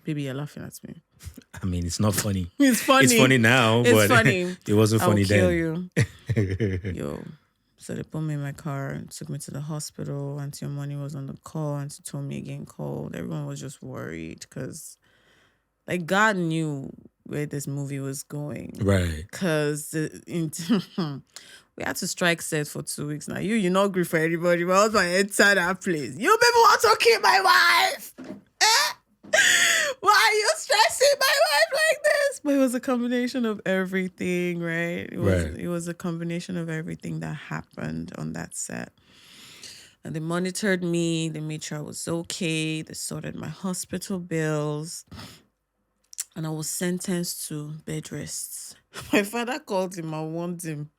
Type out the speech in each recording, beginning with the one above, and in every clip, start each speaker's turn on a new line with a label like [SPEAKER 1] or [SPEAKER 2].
[SPEAKER 1] Baby, you're laughing at me.
[SPEAKER 2] I mean, it's not funny.
[SPEAKER 1] It's funny.
[SPEAKER 2] It's funny now,
[SPEAKER 1] It's
[SPEAKER 2] but
[SPEAKER 1] funny.
[SPEAKER 2] it wasn't
[SPEAKER 1] I'll
[SPEAKER 2] funny
[SPEAKER 1] kill
[SPEAKER 2] then.
[SPEAKER 1] you. Yo. So they put me in my car and took me to the hospital. Auntie Money was on the call. Auntie told me again cold. Everyone was just worried because, like, God knew where this movie was going.
[SPEAKER 2] Right.
[SPEAKER 1] Because we had to strike set for 2 weeks now. You're not good for anybody. My husband entered that place. You people want to kill my wife? Why are you stressing my wife like this? But it was a combination of everything, right? It was a combination of everything that happened on that set. And they monitored me. They made sure I was okay. They sorted my hospital bills. And I was sentenced to bed rest. My father called him and warned him,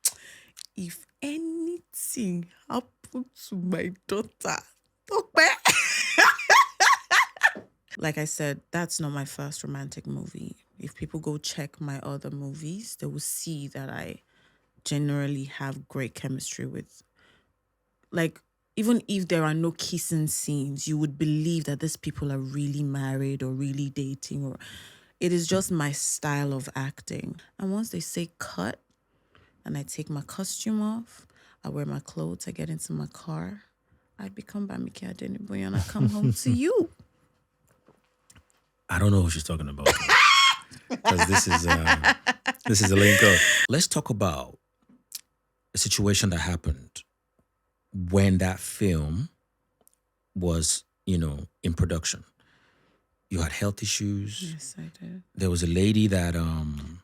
[SPEAKER 1] if anything happened to my daughter, like I said, that's not my first romantic movie. If people go check my other movies, they will see that I generally have great chemistry with, like, even if there are no kissing scenes, you would believe that these people are really married or really dating, or it is just my style of acting. And once they say cut and I take my costume off, I wear my clothes, I get into my car, I become Bamike Adeniboye and I come home to you.
[SPEAKER 2] I don't know who she's talking about. Because this is a link up. Let's talk about a situation that happened when that film was, in production. You had health issues.
[SPEAKER 1] Yes, I did.
[SPEAKER 2] There was a lady that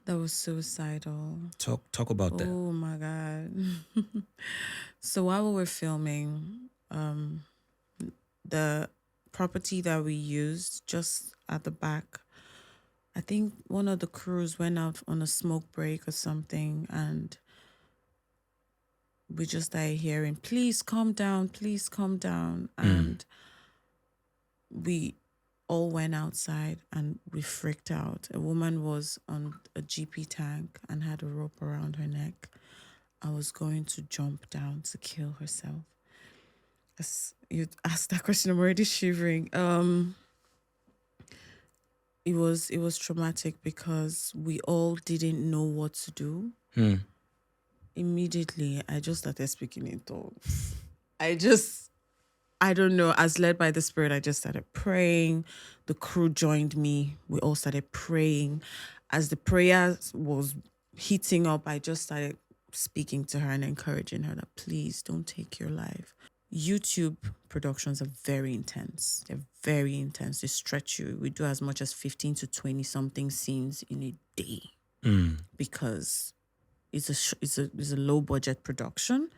[SPEAKER 1] was suicidal.
[SPEAKER 2] Talk about that.
[SPEAKER 1] Oh my God. So while we were filming, the property that we used just at the back, I think one of the crews went out on a smoke break or something, and we just started hearing, please calm down, and we all went outside and we freaked out. A woman was on a GP tank and had a rope around her neck. I was going to jump down to kill herself. As you asked that question, I'm already shivering. It was traumatic because we all didn't know what to do. Immediately, I just started speaking in tongues. I don't know, as led by the Spirit, I just started praying. The crew joined me. We all started praying. As the prayer was heating up, I just started speaking to her and encouraging her that please don't take your life. YouTube productions are very intense. They're very intense. They stretch you. We do as much as 15 to 20 something scenes in a day because it's a low budget production.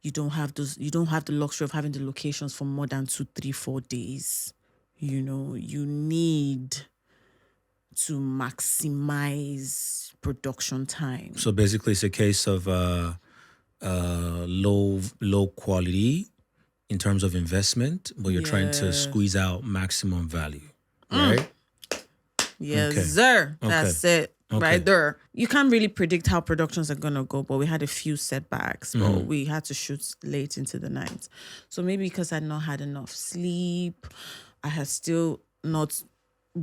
[SPEAKER 1] You don't have the luxury of having the locations for more than 2, 3, 4 days. You need to maximize production time.
[SPEAKER 2] So basically, it's a case of low quality in terms of investment, but you're trying to squeeze out maximum value, right?
[SPEAKER 1] Yes, sir. That's it. Okay. Right there. You can't really predict how productions are going to go, but we had a few setbacks. But we had to shoot late into the night. So maybe because I'd not had enough sleep, I had still not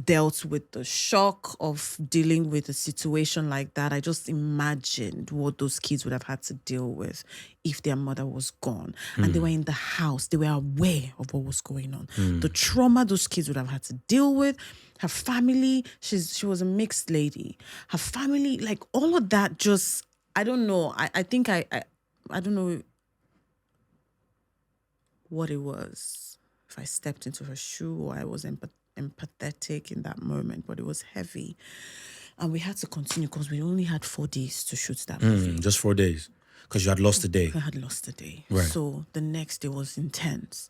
[SPEAKER 1] dealt with the shock of dealing with a situation like that. I just imagined what those kids would have had to deal with if their mother was gone. And they were in the house. They were aware of what was going on. The trauma those kids would have had to deal with. Her family, she was a mixed lady. Her family, like all of that just, I don't know. I think I don't know what it was. If I stepped into her shoe or I was empathetic in that moment, but it was heavy. And we had to continue because we only had 4 days to shoot that movie.
[SPEAKER 2] Just 4 days? Because you had lost a day.
[SPEAKER 1] I had lost a day.
[SPEAKER 2] Right.
[SPEAKER 1] So the next day was intense.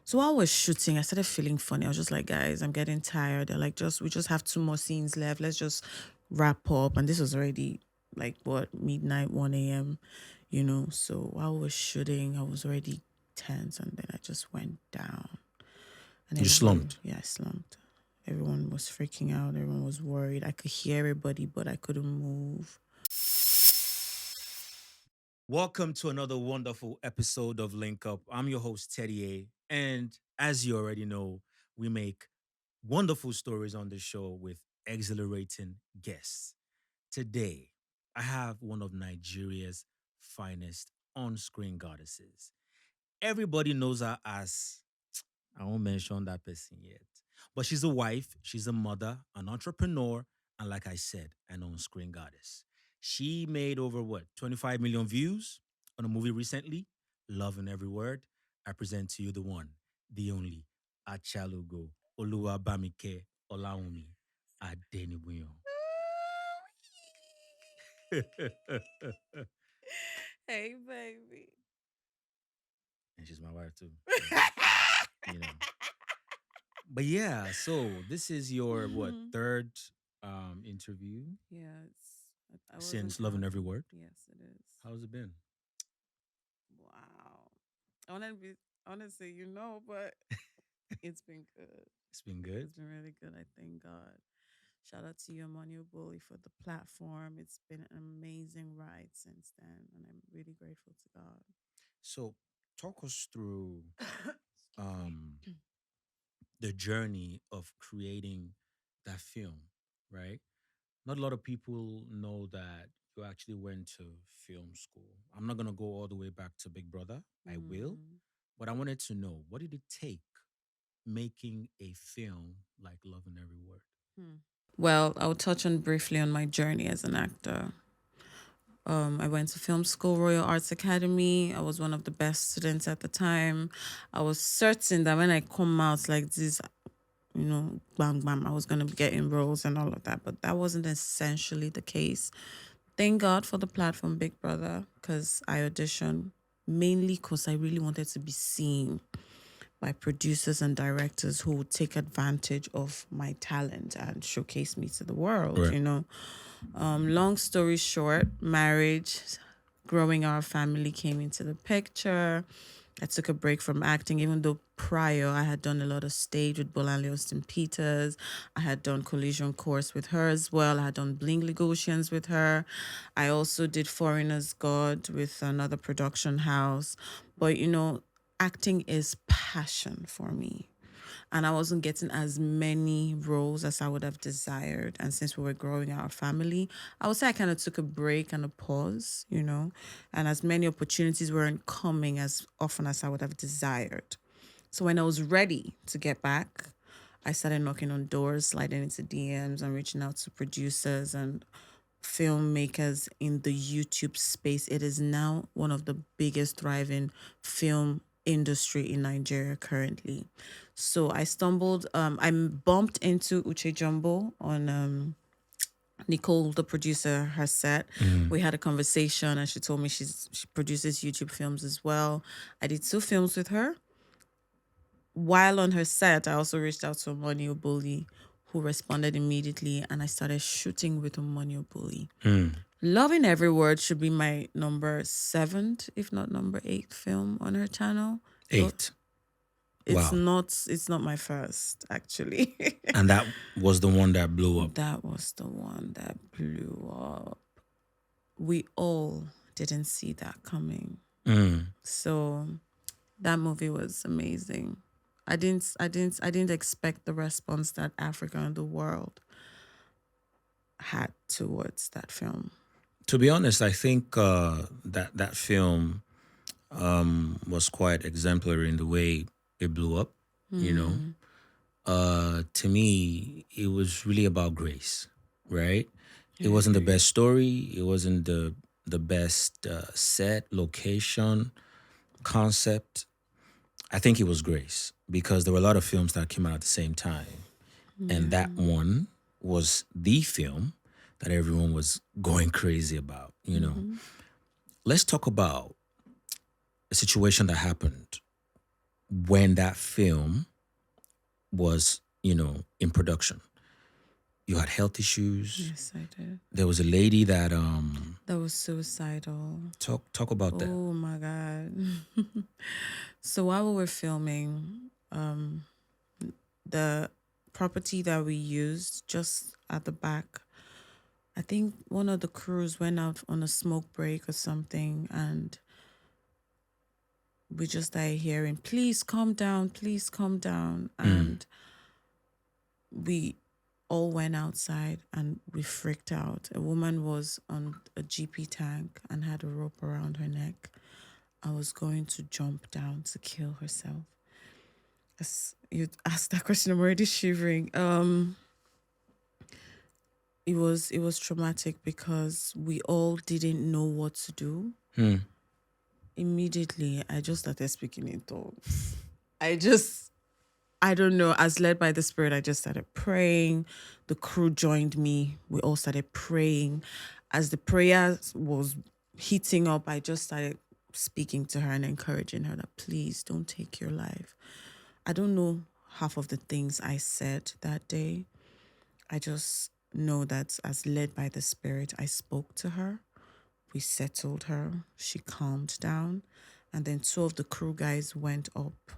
[SPEAKER 1] So while we're shooting, I started feeling funny. I was just like, guys, I'm getting tired. They're like, we just have 2 more scenes left. Let's just wrap up. And this was already like, midnight, 1 a.m., So while we're shooting, I was already tense. And then I just went down. And
[SPEAKER 2] you slumped?
[SPEAKER 1] Yeah, I slumped. Everyone was freaking out. Everyone was worried. I could hear everybody, but I couldn't move.
[SPEAKER 2] Welcome to another wonderful episode of Link Up. I'm your host, Teddy A. And as you already know, we make wonderful stories on the show with exhilarating guests. Today, I have one of Nigeria's finest on screen goddesses. Everybody knows her as, I won't mention that person yet, but she's a wife, she's a mother, an entrepreneur, and like I said, an on screen goddess. She made over what, 25 million views on a movie recently? Love in every word. I present to you the one, the only, Achalugo Oluwabamike Olawumi Adenibuyon.
[SPEAKER 1] Hey, baby.
[SPEAKER 2] And she's my wife too. You know. But yeah, so this is your what, third interview
[SPEAKER 1] Yes. I wasn't
[SPEAKER 2] since Love in Every
[SPEAKER 1] counting.
[SPEAKER 2] Word.
[SPEAKER 1] Yes, it is.
[SPEAKER 2] How's it been?
[SPEAKER 1] Wow. I want to be honestly, but it's been good.
[SPEAKER 2] It's been good.
[SPEAKER 1] It's been really good. I thank God. Shout out to you, Emmanuel Bully, for the platform. It's been an amazing ride since then, and I'm really grateful to God.
[SPEAKER 2] So talk us through
[SPEAKER 1] Excuse me.
[SPEAKER 2] um the journey of creating that film, right? Not a lot of people know that you actually went to film school. I'm not gonna go all the way back to Big Brother. I will,
[SPEAKER 1] Mm.
[SPEAKER 2] but I wanted to know, what did it take making a film like Love in Every Word?
[SPEAKER 1] Hmm. Well, I'll touch on briefly on my journey as an actor. I went to film school, Royal Arts Academy. I was one of the best students at the time. I was certain that when I come out like this, bang, bang, I was going to be getting roles and all of that. But that wasn't essentially the case. Thank God for the platform Big Brother, because I auditioned mainly because I really wanted to be seen by producers and directors who would take advantage of my talent and showcase me to the world,
[SPEAKER 2] Right.
[SPEAKER 1] you know. Long story short, marriage, growing our family came into the picture. I took a break from acting, even though prior I had done a lot of stage with Bolanle Austin Peters. I had done collision course with her as well. I had done Bling Negotiations with her. I also did Foreigner's God with another production house. But acting is passion for me, and I wasn't getting as many roles as I would have desired. And since we were growing our family, I would say I kind of took a break and a pause, and as many opportunities weren't coming as often as I would have desired. So when I was ready to get back, I started knocking on doors, sliding into DMs, and reaching out to producers and filmmakers in the YouTube space. It is now one of the biggest thriving film industry in Nigeria currently. So I bumped into Uche Jumbo on Nicole, the producer, her set. We had a conversation and she told me she produces YouTube films as well. I did 2 films with her. While on her set, I also reached out to Omoni Oboli, who responded immediately, and I started shooting with Omoni Oboli. Loving Every Word should be my number 7th, if not number 8th film on her channel.
[SPEAKER 2] 8.
[SPEAKER 1] It's
[SPEAKER 2] Wow.
[SPEAKER 1] not my first, actually.
[SPEAKER 2] And that was the one that blew up.
[SPEAKER 1] That was the one that blew up. We all didn't see that coming. So that movie was amazing. I didn't expect the response that Africa and the world had towards that film.
[SPEAKER 2] To be honest, I think that film was quite exemplary in the way it blew up. You know, to me, it was really about grace, right? It wasn't the best story. It wasn't the best set, location, concept. I think it was grace because there were a lot of films that came out at the same time, and that one was the film that everyone was going crazy about. Let's talk about a situation that happened when that film was, in production. You had health issues.
[SPEAKER 1] Yes, I did.
[SPEAKER 2] There was a lady that
[SPEAKER 1] That was suicidal.
[SPEAKER 2] talk about that.
[SPEAKER 1] Oh my God. So while we were filming, the property that we used just at the back, I think one of the crews went out on a smoke break or something, and we just started hearing, please calm down, and we all went outside and we freaked out. A woman was on a GP tank and had a rope around her neck. I was going to jump down to kill herself. As you asked that question, I'm already shivering. It was traumatic because we all didn't know what to do. Immediately, I just started speaking in tongues. I don't know, as led by the Spirit, I just started praying. The crew joined me. We all started praying. As the prayer was heating up, I just started speaking to her and encouraging her that please don't take your life. I don't know half of the things I said that day. I just know that as led by the Spirit, I spoke to her. We settled her. She calmed down. And then two of the crew guys went up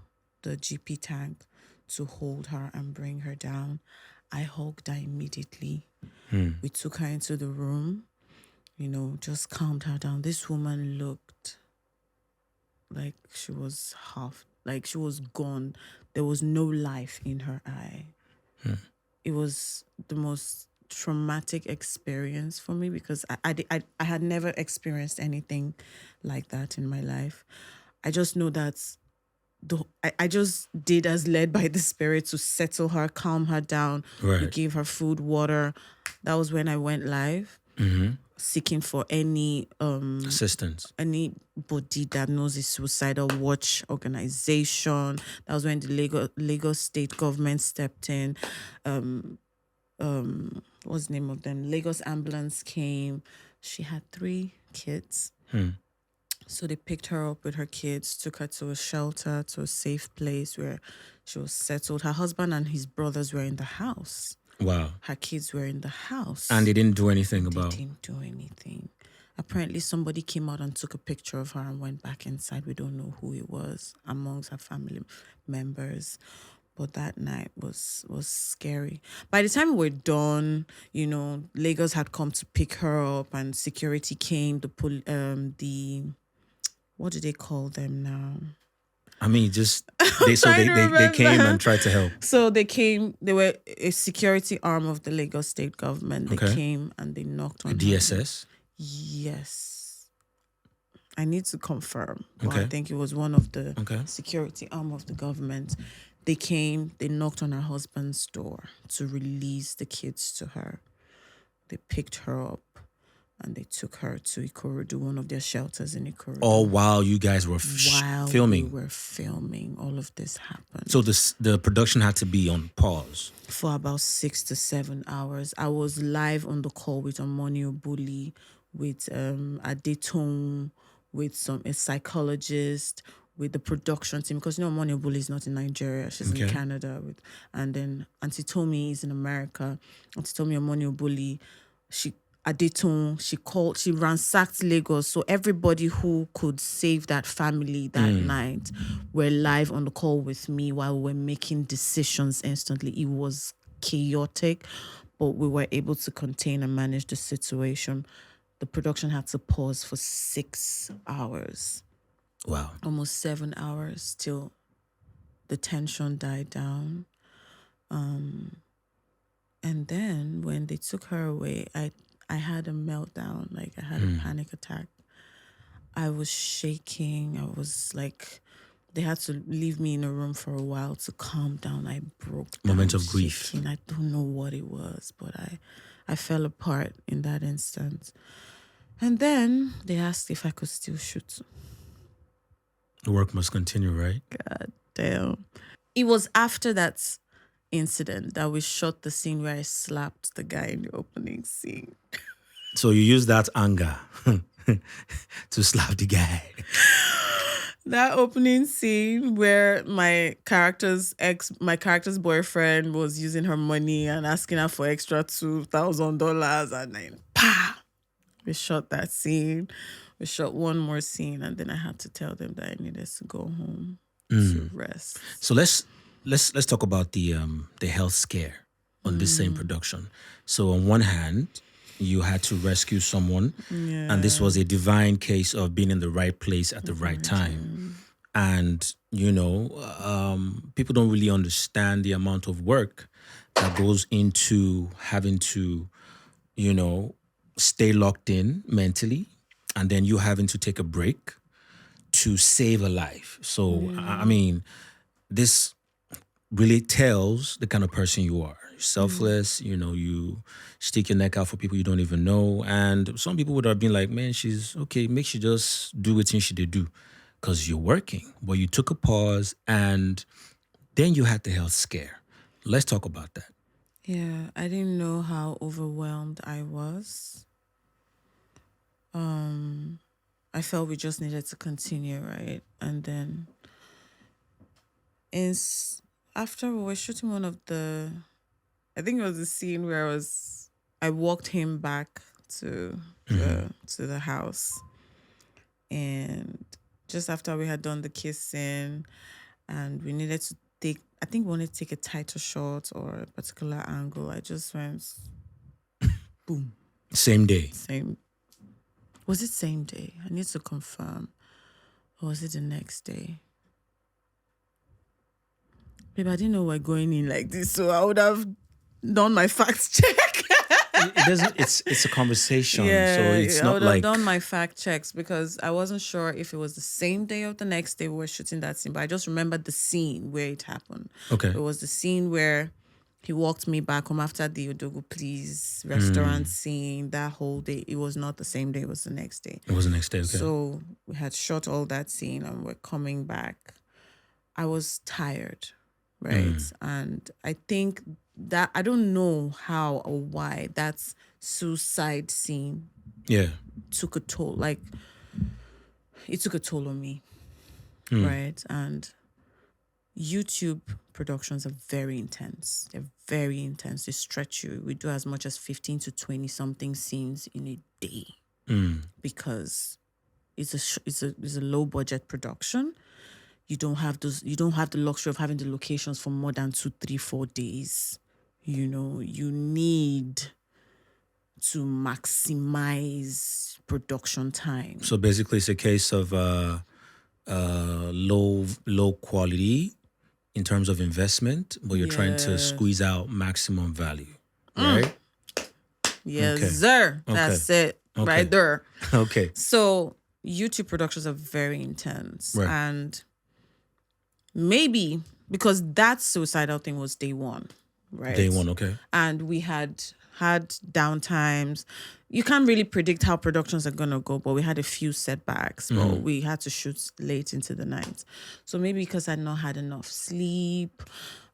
[SPEAKER 1] the GP tank to hold her and bring her down. I hugged her immediately. We took her into the room, just calmed her down. This woman looked like she was she was gone. There was no life in her eye. It was the most traumatic experience for me because I had never experienced anything like that in my life. I just know that I just did as led by the Spirit to settle her, calm her down.
[SPEAKER 2] Right.
[SPEAKER 1] We gave her food, water. That was when I went live, seeking for any
[SPEAKER 2] Assistance.
[SPEAKER 1] anybody that knows the suicidal watch organization. That was when the Lagos state government stepped in. What's the name of them? Lagos ambulance came. She had 3 kids. So they picked her up with her kids, took her to a shelter, to a safe place where she was settled. Her husband and his brothers were in the house.
[SPEAKER 2] Wow.
[SPEAKER 1] Her kids were in the house.
[SPEAKER 2] And they didn't do anything
[SPEAKER 1] They
[SPEAKER 2] about.
[SPEAKER 1] didn't do anything. Apparently, somebody came out and took a picture of her and went back inside. We don't know who it was amongst her family members. But that night was scary. By the time we were done, Lagos had come to pick her up and security came. The what do they call them now?
[SPEAKER 2] I mean, just they came and tried to help.
[SPEAKER 1] So they came. They were a security arm of the Lagos state government. They came and they knocked on
[SPEAKER 2] The
[SPEAKER 1] her.
[SPEAKER 2] DSS.
[SPEAKER 1] Yes, I need to confirm. But
[SPEAKER 2] Okay.
[SPEAKER 1] I think it was one of the security arm of the government. They came. They knocked on her husband's door to release the kids to her. They picked her up. And they took her to Echooroom, one of their shelters in Echooroom.
[SPEAKER 2] All while you guys were filming.
[SPEAKER 1] We were filming, all of this happened.
[SPEAKER 2] So the production had to be on pause
[SPEAKER 1] for about 6 to 7 hours. I was live on the call with Omoni Obuli, with Adetong, with a psychologist, with the production team, because Omoni Obuli is not in Nigeria, she's in Canada, and then Auntie Tomi is in America. Auntie Tomi Omoni Obuli, she ransacked Lagos. So everybody who could save that family that night were live on the call with me while we were making decisions instantly. It was chaotic, but we were able to contain and manage the situation. The production had to pause for 6 hours.
[SPEAKER 2] Wow.
[SPEAKER 1] Almost 7 hours till the tension died down. And then when they took her away, I had a meltdown, I had a panic attack. I was shaking. I was they had to leave me in a room for a while to calm down. I broke down.
[SPEAKER 2] Moment of grief.
[SPEAKER 1] Shaking. I don't know what it was, but I fell apart in that instant. And then they asked if I could still shoot.
[SPEAKER 2] The work must continue, right?
[SPEAKER 1] God damn. It was after that incident that we shot the scene where I slapped the guy in the opening scene.
[SPEAKER 2] So you used that anger to slap the guy.
[SPEAKER 1] That opening scene where my character's boyfriend was using her money and asking her for extra $2,000, and then we shot that scene. We shot one more scene, and then I had to tell them that I needed to go home to rest.
[SPEAKER 2] So let's talk about the health scare on this same production. So on one hand, you had to rescue someone, and this was a divine case of being in the right place at the right time. And people don't really understand the amount of work that goes into having to, you know, stay locked in mentally, and then you having to take a break to save a life. So, I mean, this really tells the kind of person you are. You're selfless, you know, you stick your neck out for people you don't even know. And some people would have been like, man, she's okay, make she just do what she did do because you're working. But you took a pause and then you had the health scare. Let's talk about that.
[SPEAKER 1] Yeah, I didn't know how overwhelmed I was. I felt we just needed to continue, right? And then after we were shooting one of the, I think it was the scene where I walked him back to the house, and just after we had done the kissing, and we needed to take, I think we wanted to take a tighter shot or a particular angle. I just went, boom.
[SPEAKER 2] Same day.
[SPEAKER 1] Was it same day? I need to confirm. Or was it the next day? Babe, I didn't know we're going in like this, so I would have done my fact check.
[SPEAKER 2] It doesn't. It's a conversation,
[SPEAKER 1] Yeah,
[SPEAKER 2] so it's
[SPEAKER 1] I
[SPEAKER 2] not
[SPEAKER 1] would
[SPEAKER 2] like
[SPEAKER 1] have done my fact checks because I wasn't sure if it was the same day or the next day we were shooting that scene. But I just remembered the scene where it happened.
[SPEAKER 2] okay.
[SPEAKER 1] It was the scene where he walked me back home after the Odogu Please restaurant scene. That whole day, it was not the same day; it was the next day.
[SPEAKER 2] It was the next day. Okay.
[SPEAKER 1] So we had shot all that scene and we're coming back. I was tired, right? And I think that I don't know how or why that suicide scene
[SPEAKER 2] yeah.
[SPEAKER 1] took a toll. Like, it took a toll on me, right? And YouTube productions are very intense. They're very intense. They stretch you. We do as much as 15 to 20 something scenes in a day because it's a low budget production. You don't have the luxury of having the locations for more than 2, 3, 4 days. You know, you need to maximize production time.
[SPEAKER 2] So basically, it's a case of low quality in terms of investment, but you're trying to squeeze out maximum value, right?
[SPEAKER 1] Yes,
[SPEAKER 2] Okay.
[SPEAKER 1] sir. That's it.
[SPEAKER 2] Okay.
[SPEAKER 1] Right there.
[SPEAKER 2] Okay.
[SPEAKER 1] So YouTube productions are very intense.
[SPEAKER 2] Right.
[SPEAKER 1] And maybe because that suicidal thing was day one, right?
[SPEAKER 2] Day one, okay.
[SPEAKER 1] And we had downtimes. You can't really predict how productions are going to go, but we had a few setbacks. But we had to shoot late into the night. So maybe because I'd not had enough sleep,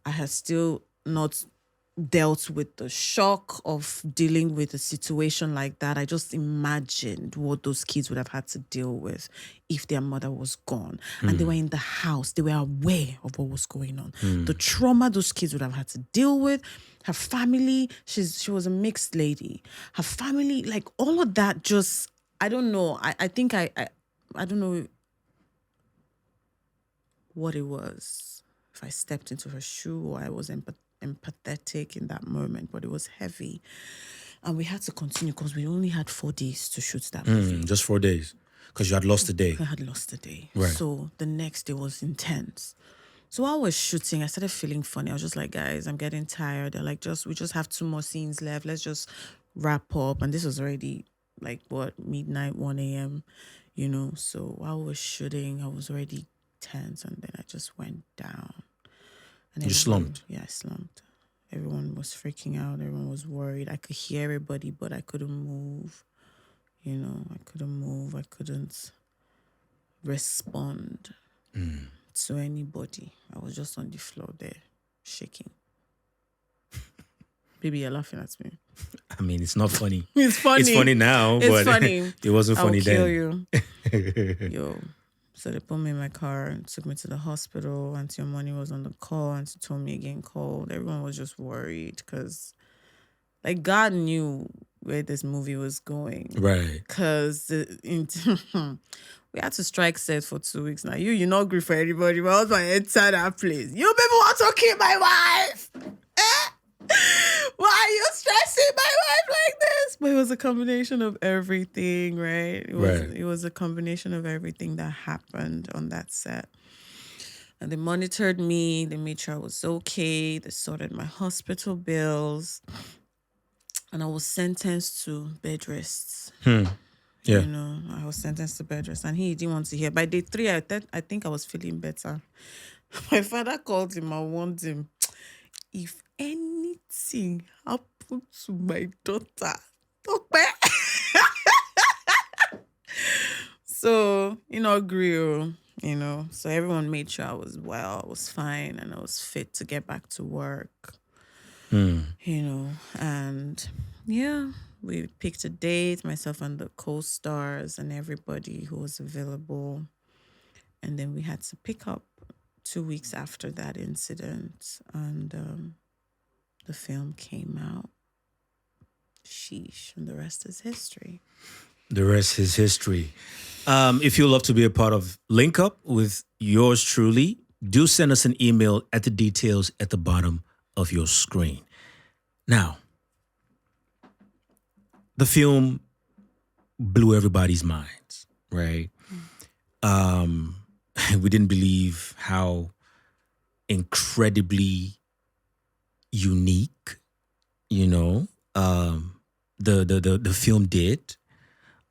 [SPEAKER 1] I had still not dealt with the shock of dealing with a situation like that. I just imagined what those kids would have had to deal with if their mother was gone. And they were in the house. They were aware of what was going on. The trauma those kids would have had to deal with. Her family, she was a mixed lady. Her family, like all of that just, I don't know. I think I don't know what it was. If I stepped into her shoe or I was empathetic in that moment, but it was heavy. And we had to continue because we only had 4 days to shoot that movie.
[SPEAKER 2] Just 4 days because you had lost a day.
[SPEAKER 1] I had lost a day.
[SPEAKER 2] Right.
[SPEAKER 1] So the next day was intense. So while I was shooting, I started feeling funny. I was just like, guys, I'm getting tired. They're like, we just have 2 more scenes left. Let's just wrap up. And this was already like midnight, 1 a.m., you know. So while I was shooting, I was already tense, and then I just went down. And
[SPEAKER 2] You slumped?
[SPEAKER 1] Yeah, I slumped. Everyone was freaking out. Everyone was worried. I could hear everybody, but I couldn't move. You know, I couldn't move. I couldn't respond to anybody. I was just on the floor there, shaking. Baby, you're laughing at me.
[SPEAKER 2] I mean, it's not funny.
[SPEAKER 1] It's funny.
[SPEAKER 2] It's funny now,
[SPEAKER 1] It's
[SPEAKER 2] but
[SPEAKER 1] funny.
[SPEAKER 2] it wasn't funny
[SPEAKER 1] I'll
[SPEAKER 2] then.
[SPEAKER 1] kill you. Yo. So they put me in my car and took me to the hospital. Auntie Omani was on the call. Auntie told me again called. Everyone was just worried because, like, God knew where this movie was going.
[SPEAKER 2] Right.
[SPEAKER 1] Because we had to strike set for 2 weeks now. You not good for anybody. But I was like, inside that place. You people want to kill my wife? Why are you stressing my wife like this? But it was a combination of everything, right? It was a combination of everything that happened on that set. And they monitored me. They made sure I was okay. They sorted my hospital bills. And I was sentenced to bed rests.
[SPEAKER 2] Yeah.
[SPEAKER 1] I was sentenced to bed rest. And he didn't want to hear. By day 3, I think I was feeling better. My father called him and warned him, if anything happened to my daughter, so, agree, So everyone made sure I was well, I was fine, and I was fit to get back to work. And yeah, we picked a date, myself and the co-stars and everybody who was available. And then we had to pick up 2 weeks after that incident. And the film came out. Sheesh. And the rest is history.
[SPEAKER 2] The rest is history. If you'd love to be a part of Link Up with yours truly, do send us an email at the details at the bottom of your screen. Now, the film blew everybody's minds, right? We didn't believe how incredibly unique, the film did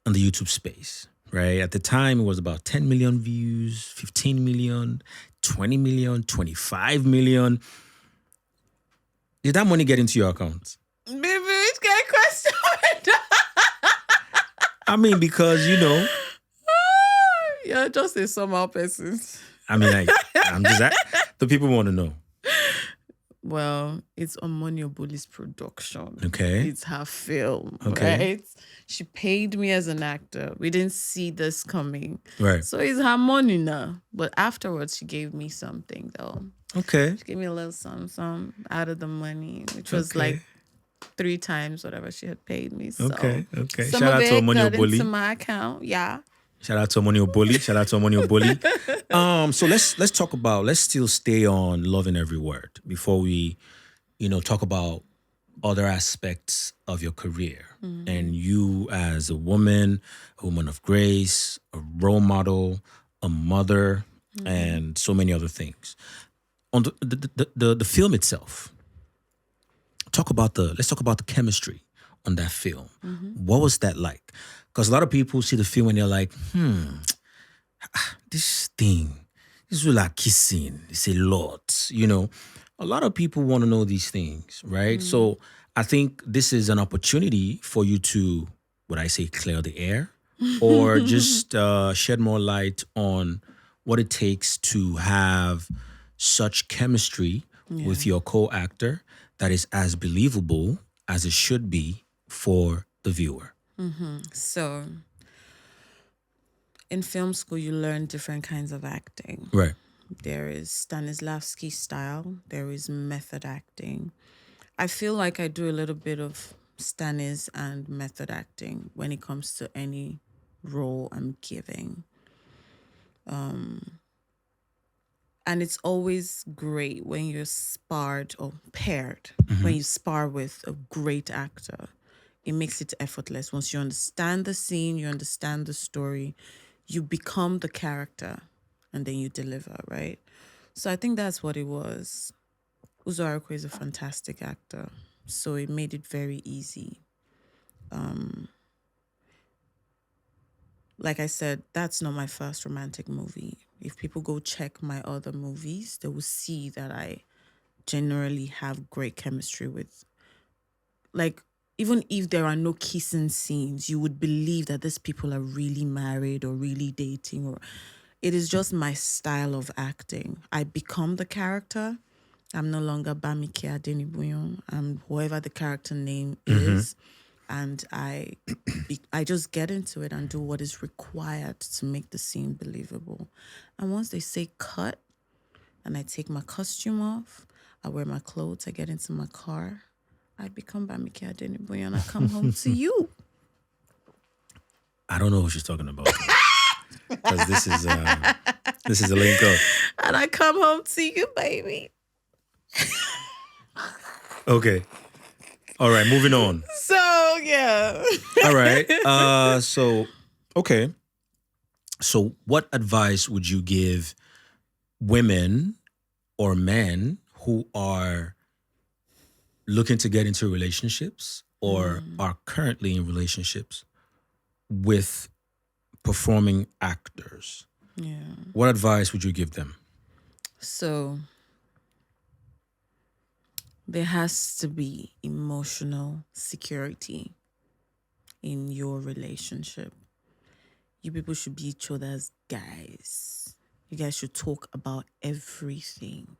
[SPEAKER 2] on the YouTube space, right? At the time, it was about 10 million views, 15 million, 20 million, 25 million. Did that money get into your account?
[SPEAKER 1] Baby, which kind of question?
[SPEAKER 2] I mean, because,
[SPEAKER 1] You're just a somehow person.
[SPEAKER 2] I mean, I'm just the people want to know.
[SPEAKER 1] Well, it's Omoni Oboli's production.
[SPEAKER 2] Okay.
[SPEAKER 1] It's her film,
[SPEAKER 2] Okay.
[SPEAKER 1] right? She paid me as an actor. We didn't see this coming.
[SPEAKER 2] Right.
[SPEAKER 1] So it's her money now. But afterwards, she gave me something, though.
[SPEAKER 2] Okay.
[SPEAKER 1] She gave me a little some out of the money, which was like 3 times whatever she had paid me. So
[SPEAKER 2] Okay.
[SPEAKER 1] some
[SPEAKER 2] Shout
[SPEAKER 1] of
[SPEAKER 2] out to
[SPEAKER 1] it
[SPEAKER 2] Omoni
[SPEAKER 1] got into
[SPEAKER 2] Oboli.
[SPEAKER 1] my account. Yeah.
[SPEAKER 2] Shout out to Omoni Oboli. So let's still stay on Loving Every Word before we, talk about other aspects of your career and you as a woman, a woman of grace, a role model, a mother, and so many other things. On the film itself, let's talk about the chemistry on that film. What was that like? Because a lot of people see the film and they're like, this is like kissing. It's a lot, A lot of people want to know these things, right? So I think this is an opportunity for you to, clear the air or just shed more light on what it takes to have such chemistry with your co-actor that is as believable as it should be for the viewer.
[SPEAKER 1] So in film school, you learn different kinds of acting.
[SPEAKER 2] Right.
[SPEAKER 1] There is Stanislavski style. There is method acting. I feel like I do a little bit of Stanis and method acting when it comes to any role I'm giving. And it's always great when you're sparred or paired, when you spar with a great actor. It makes it effortless. Once you understand the scene, you understand the story, you become the character and then you deliver, right? So I think that's what it was. Uzo Aruko is a fantastic actor, so it made it very easy. Like I said, that's not my first romantic movie. If people go check my other movies, they will see that I generally have great chemistry with, like, even if there are no kissing scenes, you would believe that these people are really married or really dating, or it is just my style of acting. I become the character. I'm no longer Bamike Adenibuyon. I'm whoever the character name is. And I just get into it and do what is required to make the scene believable. And once they say cut, and I take my costume off, I wear my clothes, I get into my car, I become Bamike Adenibuyon and I come home to you.
[SPEAKER 2] I don't know what she's talking about. Because this is a link up.
[SPEAKER 1] And I come home to you, baby.
[SPEAKER 2] Okay. All right, moving on.
[SPEAKER 1] So, yeah.
[SPEAKER 2] All right. Okay. So what advice would you give women or men who are looking to get into relationships or are currently in relationships with performing actors.
[SPEAKER 1] Yeah.
[SPEAKER 2] What advice would you give them?
[SPEAKER 1] So there has to be emotional security in your relationship. You people should be each other's guys. You guys should talk about everything.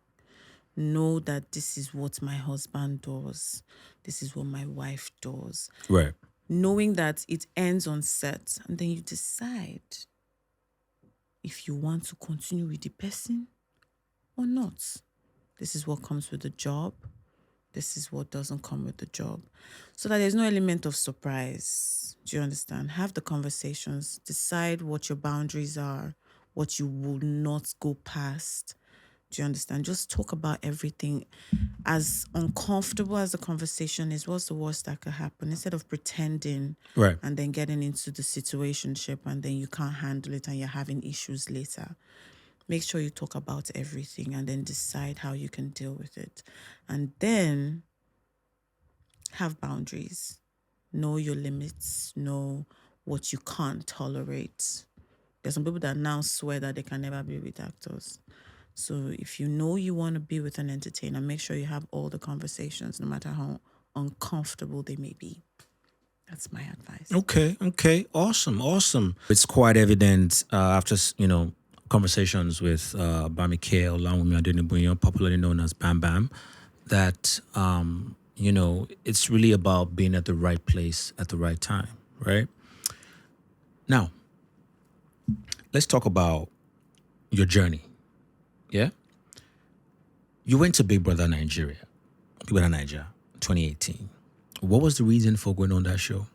[SPEAKER 1] Know that this is what my husband does. This is what my wife does.
[SPEAKER 2] Right.
[SPEAKER 1] Knowing that it ends on set, and then you decide if you want to continue with the person or not. This is what comes with the job. This is what doesn't come with the job. So that there's no element of surprise. Do you understand? Have the conversations. Decide what your boundaries are, what you will not go past. Do you understand? Just talk about everything. As uncomfortable as the conversation is, what's the worst that could happen? Instead of pretending
[SPEAKER 2] Right.
[SPEAKER 1] and then getting into the situationship and then you can't handle it and you're having issues later. Make sure you talk about everything and then decide how you can deal with it. And then have boundaries. Know your limits. Know what you can't tolerate. There's some people that now swear that they can never be with actors. So if you know you want to be with an entertainer, make sure you have all the conversations, no matter how uncomfortable they may be. That's my advice.
[SPEAKER 2] Okay. Awesome. It's quite evident after, conversations with Bamike Olawumi Adenibunyan, popularly known as BamBam, that, it's really about being at the right place at the right time, right? Now, let's talk about your journey. Yeah? You went to Big Brother Nigeria, 2018. What was the reason for going on that show?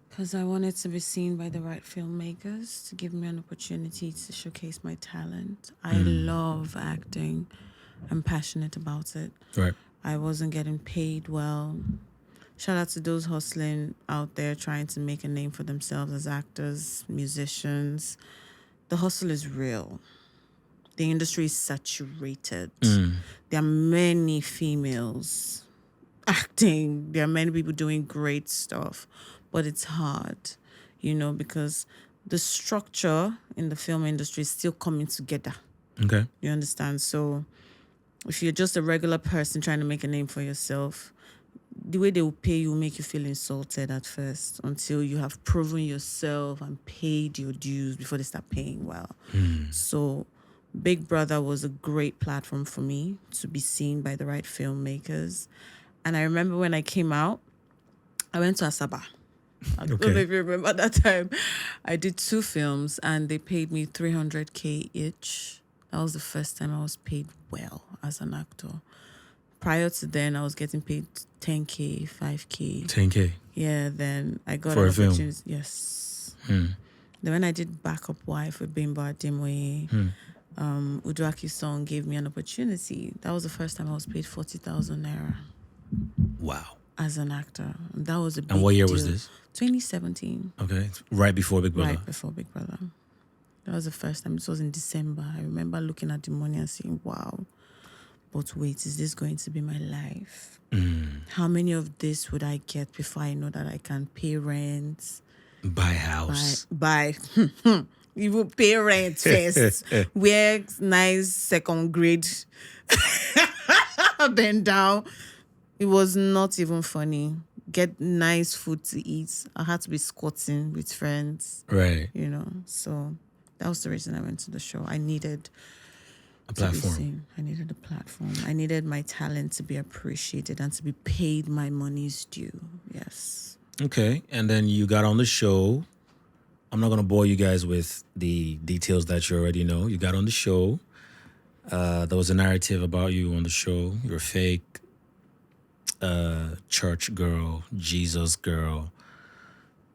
[SPEAKER 1] Because I wanted to be seen by the right filmmakers to give me an opportunity to showcase my talent. I love acting. I'm passionate about it.
[SPEAKER 2] Right.
[SPEAKER 1] I wasn't getting paid well. Shout out to those hustling out there trying to make a name for themselves as actors, musicians. The hustle is real. The industry is saturated. There are many females acting. There are many people doing great stuff, but it's hard, because the structure in the film industry is still coming together.
[SPEAKER 2] Okay.
[SPEAKER 1] You understand? So if you're just a regular person trying to make a name for yourself, the way they will pay you will make you feel insulted at first until you have proven yourself and paid your dues before they start paying well. So Big Brother was a great platform for me to be seen by the right filmmakers. And I remember when I came out, I went to Asaba. I don't know if you remember that time. I did 2 films and they paid me 300K each. That was the first time I was paid well as an actor. Prior to then, I was getting paid 10K, 5K.
[SPEAKER 2] 10K.
[SPEAKER 1] Yeah, then I got
[SPEAKER 2] For
[SPEAKER 1] an
[SPEAKER 2] a film?
[SPEAKER 1] opportunity. Yes. Then when I did Backup Wife with Bimba Ademoye, Uduaki's song gave me an opportunity. That was the first time I was paid 40,000 naira.
[SPEAKER 2] Wow.
[SPEAKER 1] As an actor. And that was a big
[SPEAKER 2] And what year
[SPEAKER 1] deal.
[SPEAKER 2] was this?
[SPEAKER 1] 2017.
[SPEAKER 2] Okay. Right before Big Brother.
[SPEAKER 1] Right before Big Brother. That was the first time. This was in December. I remember looking at the money and saying, wow, but wait, is this going to be my life? How many of this would I get before I know that I can pay rent?
[SPEAKER 2] Buy house.
[SPEAKER 1] Buy even pay rent first. Wear nice second grade. Bend down. It was not even funny. Get nice food to eat. I had to be squatting with friends.
[SPEAKER 2] Right.
[SPEAKER 1] So that was the reason I went to the show. I needed
[SPEAKER 2] A
[SPEAKER 1] to be
[SPEAKER 2] platform.
[SPEAKER 1] seen. I needed a platform. I needed my talent to be appreciated and to be paid my money's due. Yes.
[SPEAKER 2] Okay. And then you got on the show. I'm not going to bore you guys with the details that you already know. You got on the show. There was a narrative about you on the show. You're fake. Church girl, Jesus girl.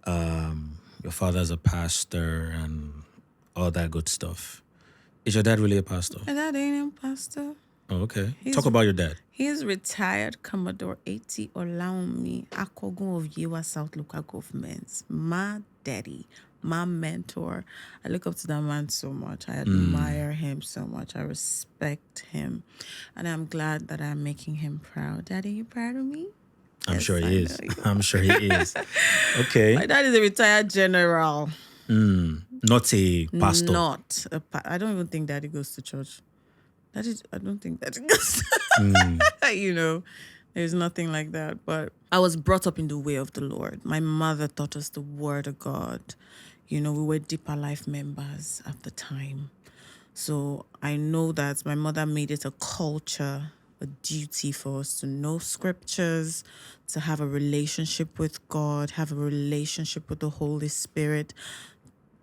[SPEAKER 2] Your father's a pastor and all that good stuff. Is your dad really a pastor?
[SPEAKER 1] My dad ain't a pastor.
[SPEAKER 2] Oh, okay.
[SPEAKER 1] He's
[SPEAKER 2] Talk about your dad.
[SPEAKER 1] He's retired Commodore 80 Olaomi Akogun of Yewa South Local Government. My daddy, my mentor. I look up to that man so much. I admire him so much. I respect him. And I'm glad that I'm making him proud. Daddy, you proud of me?
[SPEAKER 2] I'm
[SPEAKER 1] Yes,
[SPEAKER 2] sure
[SPEAKER 1] I
[SPEAKER 2] he is.
[SPEAKER 1] know you
[SPEAKER 2] I'm sure he is. Okay.
[SPEAKER 1] My dad is a retired general.
[SPEAKER 2] Not a pastor.
[SPEAKER 1] Not a I don't even think daddy goes to church. I don't think daddy goes. You know, there's nothing like that. But I was brought up in the way of the Lord. My mother taught us the word of God. You know, we were Deeper Life members at the time. So I know that my mother made it a culture, a duty for us to know scriptures, to have a relationship with God, have a relationship with the Holy Spirit,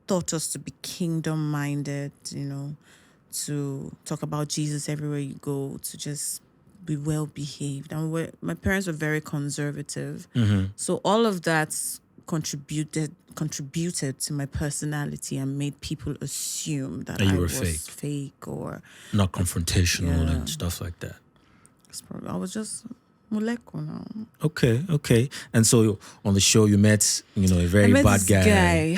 [SPEAKER 1] taught us to be kingdom minded, you know, to talk about Jesus everywhere you go, to just be well behaved. And my parents were very conservative. So all of that contributed to my personality and made people assume that
[SPEAKER 2] And you
[SPEAKER 1] I
[SPEAKER 2] were
[SPEAKER 1] was
[SPEAKER 2] fake.
[SPEAKER 1] fake or
[SPEAKER 2] Not confrontational
[SPEAKER 1] Yeah.
[SPEAKER 2] and stuff like that.
[SPEAKER 1] I was just muleko now.
[SPEAKER 2] Okay. And so on the show, you met, a very
[SPEAKER 1] I met
[SPEAKER 2] bad
[SPEAKER 1] this
[SPEAKER 2] guy.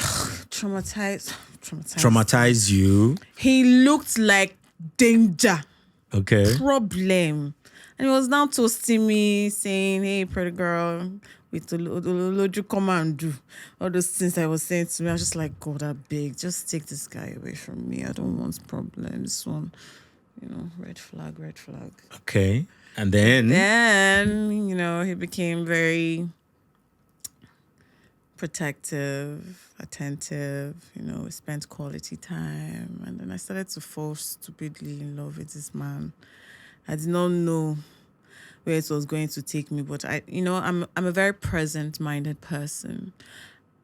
[SPEAKER 1] traumatized.
[SPEAKER 2] Traumatized you.
[SPEAKER 1] He looked like danger.
[SPEAKER 2] Okay.
[SPEAKER 1] Problem. And he was now toasting me, saying, hey, pretty girl, with you come and do all those things I was saying to me. I was just like, God, I beg, just take this guy away from me. I don't want problems. This one, red flag.
[SPEAKER 2] Okay. And then,
[SPEAKER 1] He became very protective, attentive, we spent quality time. And then I started to fall stupidly in love with this man. I did not know where it was going to take me, but I'm a very present-minded person.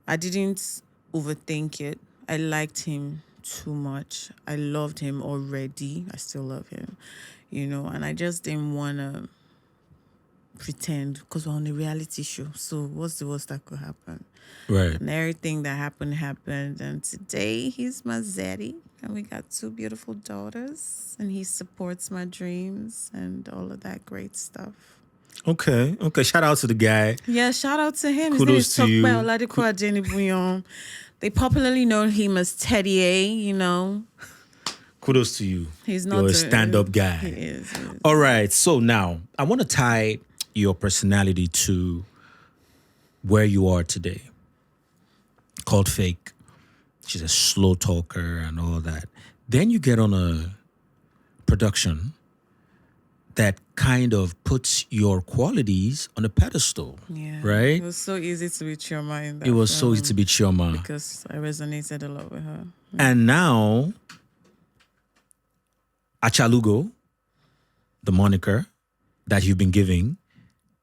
[SPEAKER 1] I didn't overthink it. I liked him too much. I loved him already. I still love him, and I just didn't want to pretend because we're on a reality show. So what's the worst that could happen?
[SPEAKER 2] right.
[SPEAKER 1] And everything that happened. And today he's my zaddy. And we got 2 beautiful daughters. And he supports my dreams and all of that great stuff.
[SPEAKER 2] Okay. Shout out to the guy.
[SPEAKER 1] Yeah, shout out to him.
[SPEAKER 2] Kudos
[SPEAKER 1] His
[SPEAKER 2] to
[SPEAKER 1] name
[SPEAKER 2] you.
[SPEAKER 1] is Tokpe Oladipo Ajeni Bouillon. They popularly know him as Teddy A,
[SPEAKER 2] Kudos to you.
[SPEAKER 1] He's not
[SPEAKER 2] You're a stand-up guy.
[SPEAKER 1] He is.
[SPEAKER 2] All right. So now I want to tie your personality to where you are today. Called fake. She's a slow talker and all that. Then you get on a production that kind of puts your qualities on a pedestal.
[SPEAKER 1] Yeah.
[SPEAKER 2] Right?
[SPEAKER 1] It was so easy to be Chioma in that
[SPEAKER 2] It was so
[SPEAKER 1] film
[SPEAKER 2] easy to be Chioma.
[SPEAKER 1] because I resonated a lot with her.
[SPEAKER 2] And now, Achalugo, the moniker that you've been giving,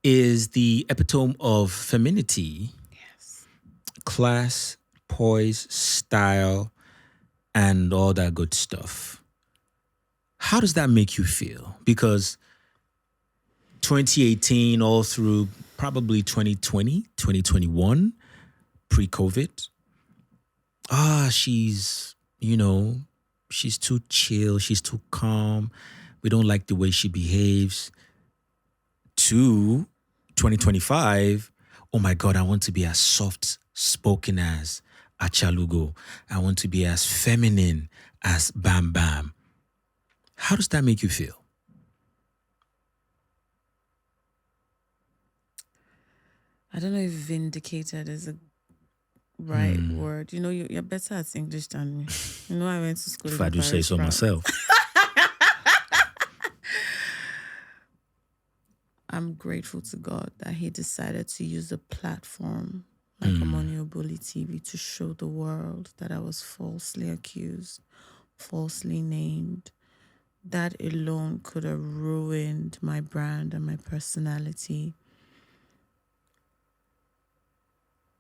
[SPEAKER 2] is the epitome of femininity,
[SPEAKER 1] Yes.
[SPEAKER 2] class, poise, style, and all that good stuff. How does that make you feel? Because 2018 all through probably 2020, 2021, pre-COVID, she's too chill, she's too calm. We don't like the way she behaves. To 2025, oh my God, I want to be as soft-spoken as Achalugo. I want to be as feminine as BamBam. How does that make you feel?
[SPEAKER 1] I don't know if vindicated is a right word. You're better at English than me. I went to school.
[SPEAKER 2] If I do say so myself.
[SPEAKER 1] I'm grateful to God that he decided to use a platform like Amoni Oboli TV to show the world that I was falsely accused, falsely named. That alone could have ruined my brand and my personality.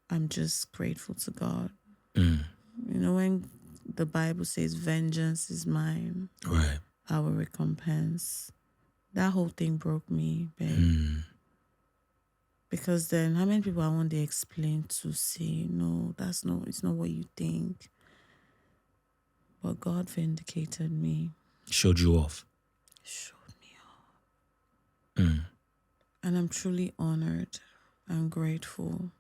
[SPEAKER 1] I'm just grateful to God. When the Bible says vengeance is mine,
[SPEAKER 2] Right.
[SPEAKER 1] I will recompense. That whole thing broke me, babe. Because then how many people I want to explain to say, no, it's not what you think. But God vindicated me.
[SPEAKER 2] Showed you off.
[SPEAKER 1] Showed me And I'm truly honored and grateful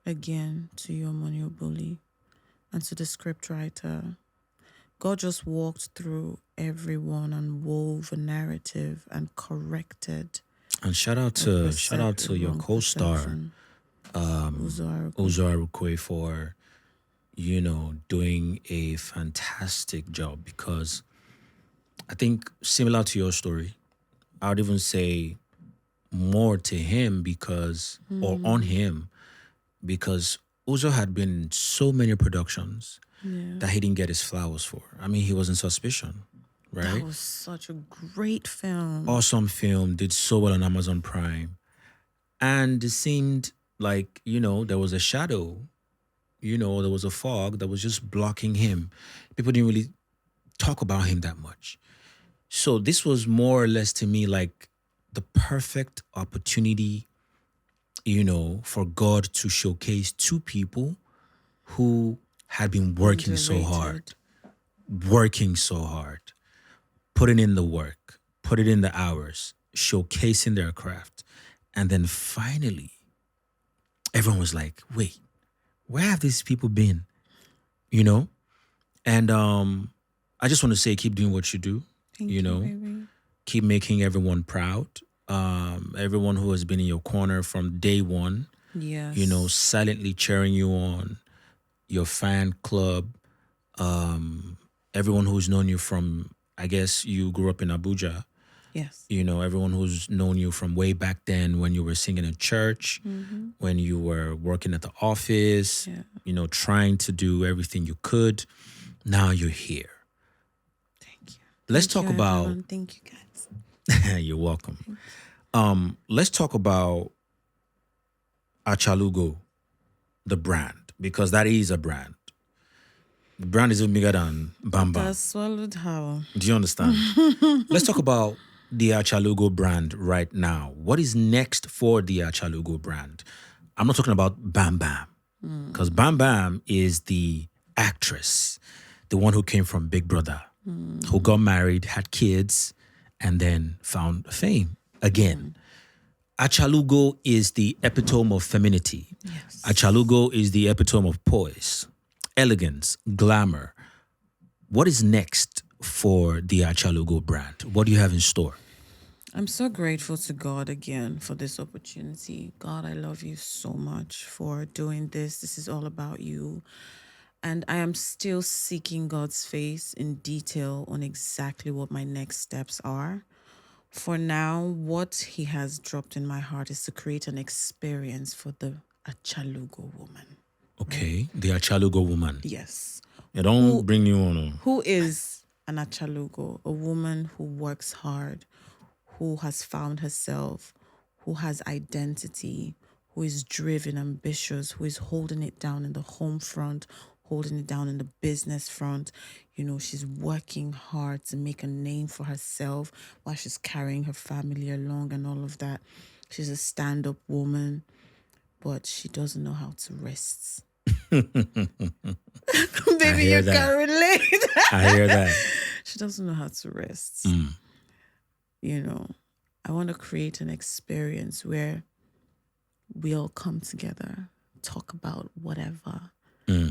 [SPEAKER 1] again to you, Omonio Bully, and to the scriptwriter. God just walked through everyone and wove a narrative and corrected
[SPEAKER 2] And shout out to your
[SPEAKER 1] wrong
[SPEAKER 2] co-star,
[SPEAKER 1] perception. Uzo
[SPEAKER 2] Uzo Arukwe, for doing a fantastic job, because I think similar to your story, I would even say more to him because or on him, because Uzo had been in so many productions
[SPEAKER 1] Yeah.
[SPEAKER 2] that he didn't get his flowers for. I mean, he was in Suspicion,
[SPEAKER 1] That
[SPEAKER 2] right?
[SPEAKER 1] was such a great film.
[SPEAKER 2] Awesome film, did so well on Amazon Prime. And it seemed like, there was a shadow, there was a fog that was just blocking him. People didn't really talk about him that much. So this was more or less to me like the perfect opportunity, for God to showcase two people who had been working so hard, putting in the work, putting in the hours, showcasing their craft. And then finally, everyone was like, wait, where have these people been? And I just want to say, keep doing what you do.
[SPEAKER 1] Thank you, baby.
[SPEAKER 2] Keep making everyone proud. Everyone who has been in your corner from day one,
[SPEAKER 1] Yes.
[SPEAKER 2] Silently cheering you on, your fan club, everyone who's known you from, I guess you grew up in Abuja.
[SPEAKER 1] Yes.
[SPEAKER 2] Everyone who's known you from way back then when you were singing in church, when you were working at the office, trying to do everything you could. Now you're here.
[SPEAKER 1] Thank you.
[SPEAKER 2] Let's talk about.
[SPEAKER 1] Everyone. Thank you, guys.
[SPEAKER 2] You're welcome. Let's talk about Achalugo, the brand, because that is a brand. The brand is even bigger than BamBam.
[SPEAKER 1] That's swallowed how?
[SPEAKER 2] Do you understand? Let's talk about the Achalugo brand right now. What is next for the Achalugo brand? I'm not talking about BamBam, because BamBam is the actress, the one who came from Big Brother, who got married, had kids, and then found fame again. Achalugo is the epitome of femininity.
[SPEAKER 1] Yes.
[SPEAKER 2] Achalugo is the epitome of poise, elegance, glamour. What is next for the Achalugo brand? What do you have in store?
[SPEAKER 1] I'm so grateful to God again for this opportunity. God, I love you so much for doing this. This is all about you. And I am still seeking God's face in detail on exactly what my next steps are. For now, what he has dropped in my heart is to create an experience for the Achalugo woman.
[SPEAKER 2] Okay, the Achalugo woman.
[SPEAKER 1] Yes.
[SPEAKER 2] Yeah, don't bring you on.
[SPEAKER 1] Who is an Achalugo? A woman who works hard, who has found herself, who has identity, who is driven, ambitious, who is holding it down in the home front, holding it down in the business front. She's working hard to make a name for herself while she's carrying her family along and all of that. She's a stand-up woman, but she doesn't know how to rest. Baby, you can relate.
[SPEAKER 2] I hear that.
[SPEAKER 1] She doesn't know how to rest. I want to create an experience where we all come together, talk about whatever,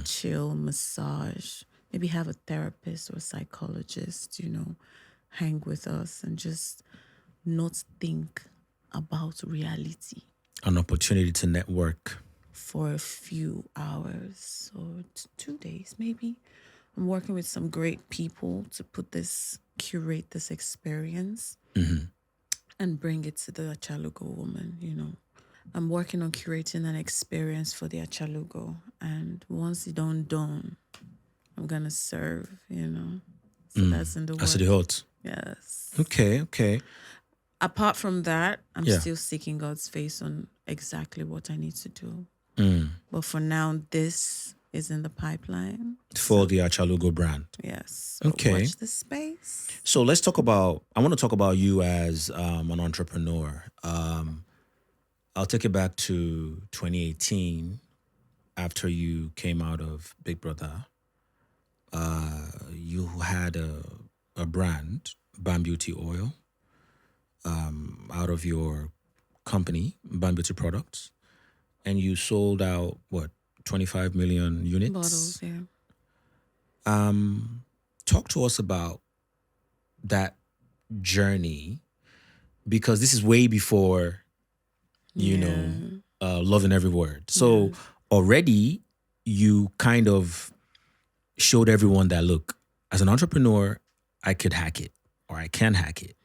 [SPEAKER 1] chill, massage, maybe have a therapist or a psychologist, hang with us and just not think about reality.
[SPEAKER 2] An opportunity to network.
[SPEAKER 1] For a few hours or 2 days, maybe. I'm working with some great people to curate this experience and bring it to the Achalugo woman, I'm working on curating an experience for the Achalugo. And once it's done, I'm going to serve, So that's in the works.
[SPEAKER 2] That's the hot.
[SPEAKER 1] Yes.
[SPEAKER 2] Okay.
[SPEAKER 1] Apart from that, I'm still seeking God's face on exactly what I need to do. But for now, this is in the pipeline.
[SPEAKER 2] For the Achalugo brand.
[SPEAKER 1] Yes. So
[SPEAKER 2] okay.
[SPEAKER 1] Watch the space.
[SPEAKER 2] So let's talk about, I want to talk about you as an entrepreneur. I'll take it back to 2018 after you came out of Big Brother. You had a brand, BAM Beauty Oil, out of your company, BamBam Beauty Products, and you sold out, what, 25 million units?
[SPEAKER 1] Bottles, yeah.
[SPEAKER 2] Talk to us about that journey, because this is way before, Love in Every Word. So already you kind of showed everyone that, look, as an entrepreneur, I could hack it, or I can hack it.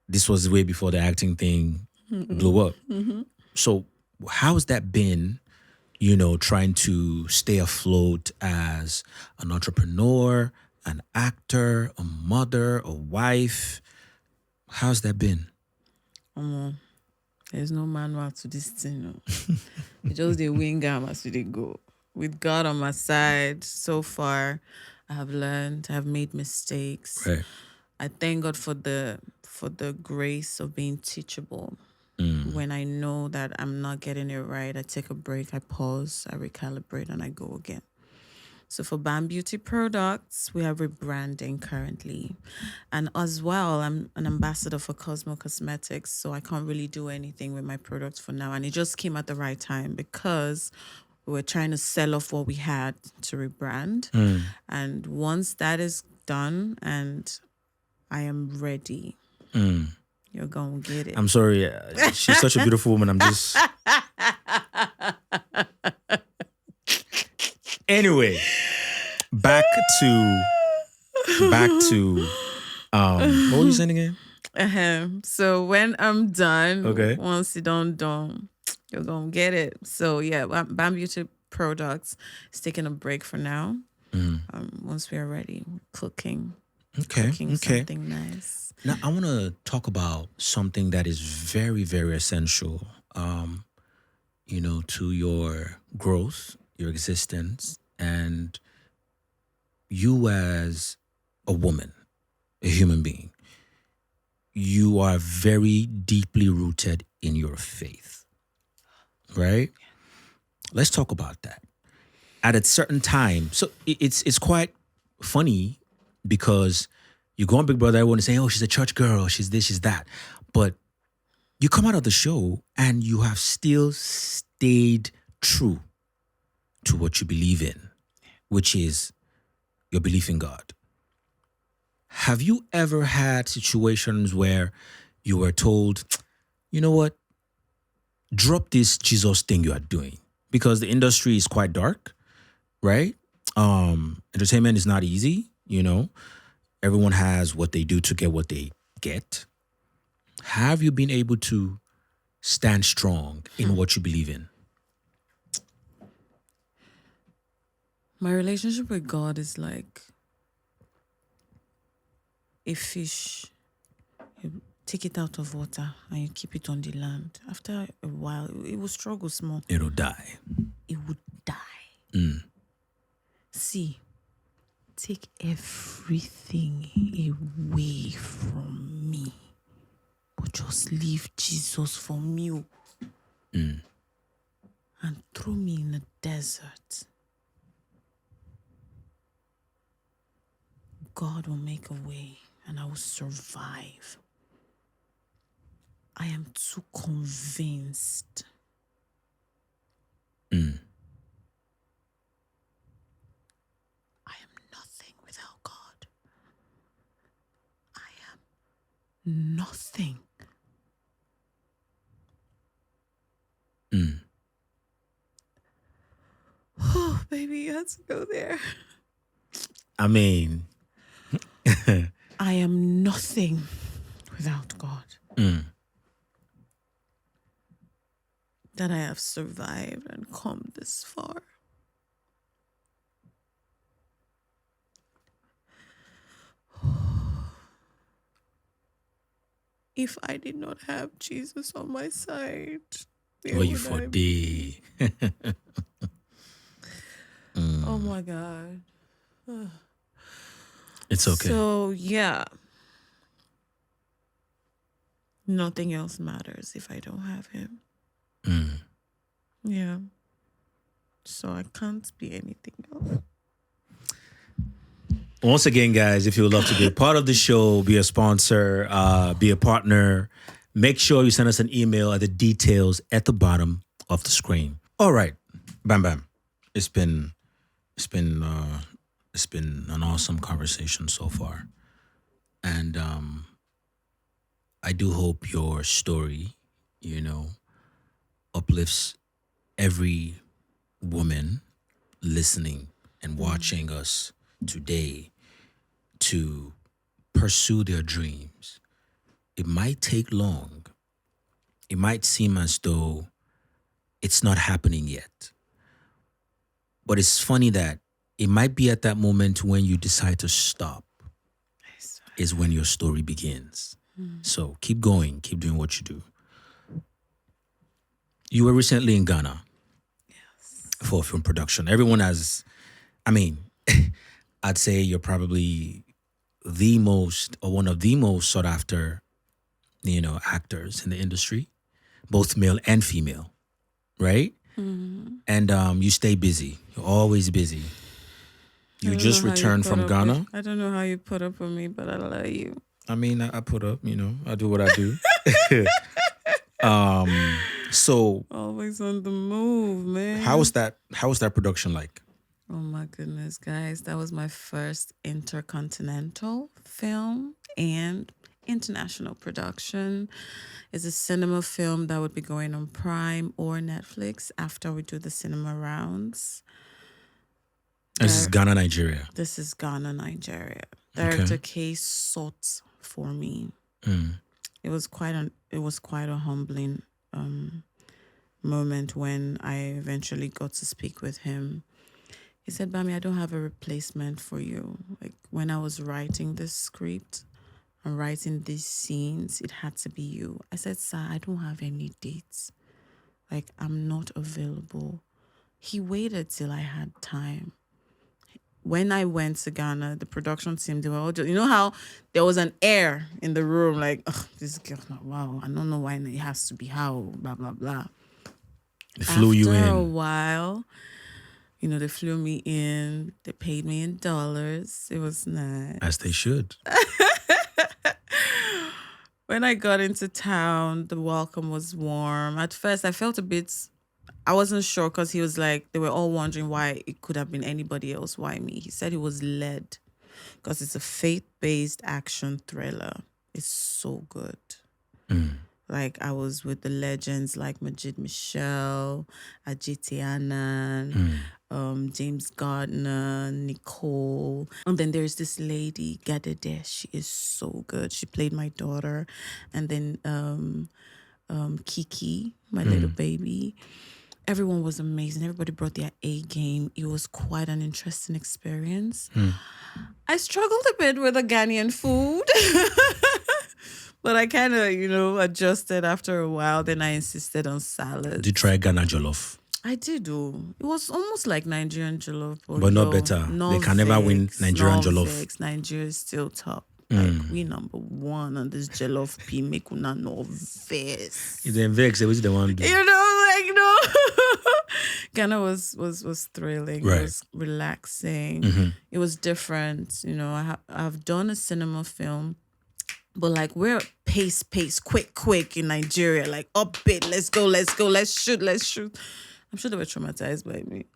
[SPEAKER 2] This was way before the acting thing blew up. So how's that been, trying to stay afloat as an entrepreneur, an actor, a mother, a wife? How's that been?
[SPEAKER 1] There's no manual to this thing. No. It's just the wing arm as they go. With God on my side, so far, I have learned, I have made mistakes.
[SPEAKER 2] Right.
[SPEAKER 1] I thank God for the grace of being teachable. When I know that I'm not getting it right, I take a break, I pause, I recalibrate, and I go again. So for BamBam Beauty Products, we are rebranding currently. And as well, I'm an ambassador for Cosmo Cosmetics, so I can't really do anything with my products for now. And it just came at the right time because we were trying to sell off what we had to rebrand. And once that is done and I am ready, you're going to get it.
[SPEAKER 2] I'm sorry. She's such a beautiful woman. I'm just... Anyway, back to what were you saying again?
[SPEAKER 1] So when I'm done,
[SPEAKER 2] Okay.
[SPEAKER 1] once you done, you're going to get it. So yeah, BamBam Beauty Products is taking a break for now. Once we are ready, we're cooking something nice.
[SPEAKER 2] Now, I want to talk about something that is very, very essential, to your growth, your existence, and you as a woman, a human being. You are very deeply rooted in your faith, right? Let's talk about that. At a certain time, so it's quite funny because you go on Big Brother, everyone is saying, oh, she's a church girl, she's this, she's that. But you come out of the show and you have still stayed true to what you believe in, which is your belief in God. Have you ever had situations where you were told, you know what, drop this Jesus thing you are doing? Because the industry is quite dark, right? Entertainment is not easy, Everyone has what they do to get what they get. Have you been able to stand strong in what you believe in?
[SPEAKER 1] My relationship with God is like a fish. You take it out of water and you keep it on the land. After a while, it will struggle small.
[SPEAKER 2] It'll die.
[SPEAKER 1] It would die. See, take everything away from me, but just leave Jesus for me and throw me in a desert. God will make a way and I will survive. I am too convinced. I am nothing without God. I am nothing. Oh, baby, you had to go there.
[SPEAKER 2] I mean...
[SPEAKER 1] I am nothing without God. That I have survived and come this far. If I did not have Jesus on my side,
[SPEAKER 2] where you for day?
[SPEAKER 1] Oh my God.
[SPEAKER 2] It's okay.
[SPEAKER 1] So yeah. Nothing else matters if I don't have him. Yeah. So I can't be anything else.
[SPEAKER 2] Once again, guys, if you would love to be a part of the show, be a sponsor, be a partner, make sure you send us an email at the details at the bottom of the screen. All right, Bam Bam. It's been an awesome conversation so far, and I do hope your story, uplifts every woman listening and watching us today to pursue their dreams. It might take long. It might seem as though it's not happening yet. But it's funny that it might be at that moment when you decide to stop is when your story begins. So keep going, keep doing what you do. You were recently in Ghana for film production. Everyone has, I'd say you're probably the most or one of the most sought after, actors in the industry, both male and female, right? And you stay busy. You're always busy. You just returned from Ghana.
[SPEAKER 1] I don't know how you put up with me, but I love you.
[SPEAKER 2] I put up, I do what I do. So
[SPEAKER 1] always on the move, man.
[SPEAKER 2] How was that production like?
[SPEAKER 1] Oh my goodness, guys. That was my first intercontinental film and international production. It's a cinema film that would be going on Prime or Netflix after we do the cinema rounds.
[SPEAKER 2] This is Ghana, Nigeria.
[SPEAKER 1] This is Ghana, Nigeria. Director K sought for me. It was quite a humbling moment when I eventually got to speak with him. He said, Bami, I don't have a replacement for you. Like when I was writing this script and writing these scenes, it had to be you. I said, sir, I don't have any dates. Like I'm not available. He waited till I had time. When I went to Ghana, the production team, they were all just, how there was an air in the room, like, this girl, wow, I don't know why it has to be how, blah, blah, blah.
[SPEAKER 2] They flew you in.
[SPEAKER 1] After a while, they flew me in. They paid me in dollars. It was nice.
[SPEAKER 2] As they should.
[SPEAKER 1] When I got into town, the welcome was warm. At first, I felt I wasn't sure because he was like, they were all wondering why it could have been anybody else. Why me? He said it was led because it's a faith-based action thriller. It's so good. Like I was with the legends like Majid Michelle, Ajiti Anand, James Gardner, Nicole. And then there's this lady, Gadede. She is so good. She played my daughter. And then Kiki, my little baby. Everyone was amazing. Everybody brought their A game. It was quite an interesting experience. I struggled a bit with the Ghanaian food. But I kind of, adjusted after a while. Then I insisted on salad.
[SPEAKER 2] Did you try Ghana jollof?
[SPEAKER 1] I did do. It was almost like Nigerian jollof.
[SPEAKER 2] But not better. They can never win Nigerian jollof.
[SPEAKER 1] Nigeria is still top. Like, we number one on this jollof P. Make una no vex.
[SPEAKER 2] If they vex, which they want to do?
[SPEAKER 1] No. Ghana was thrilling.
[SPEAKER 2] Right.
[SPEAKER 1] It was relaxing. It was different. I've done a cinema film. But like we're pace, quick in Nigeria. Like up it, let's go, let's shoot. I'm sure they were traumatized by me.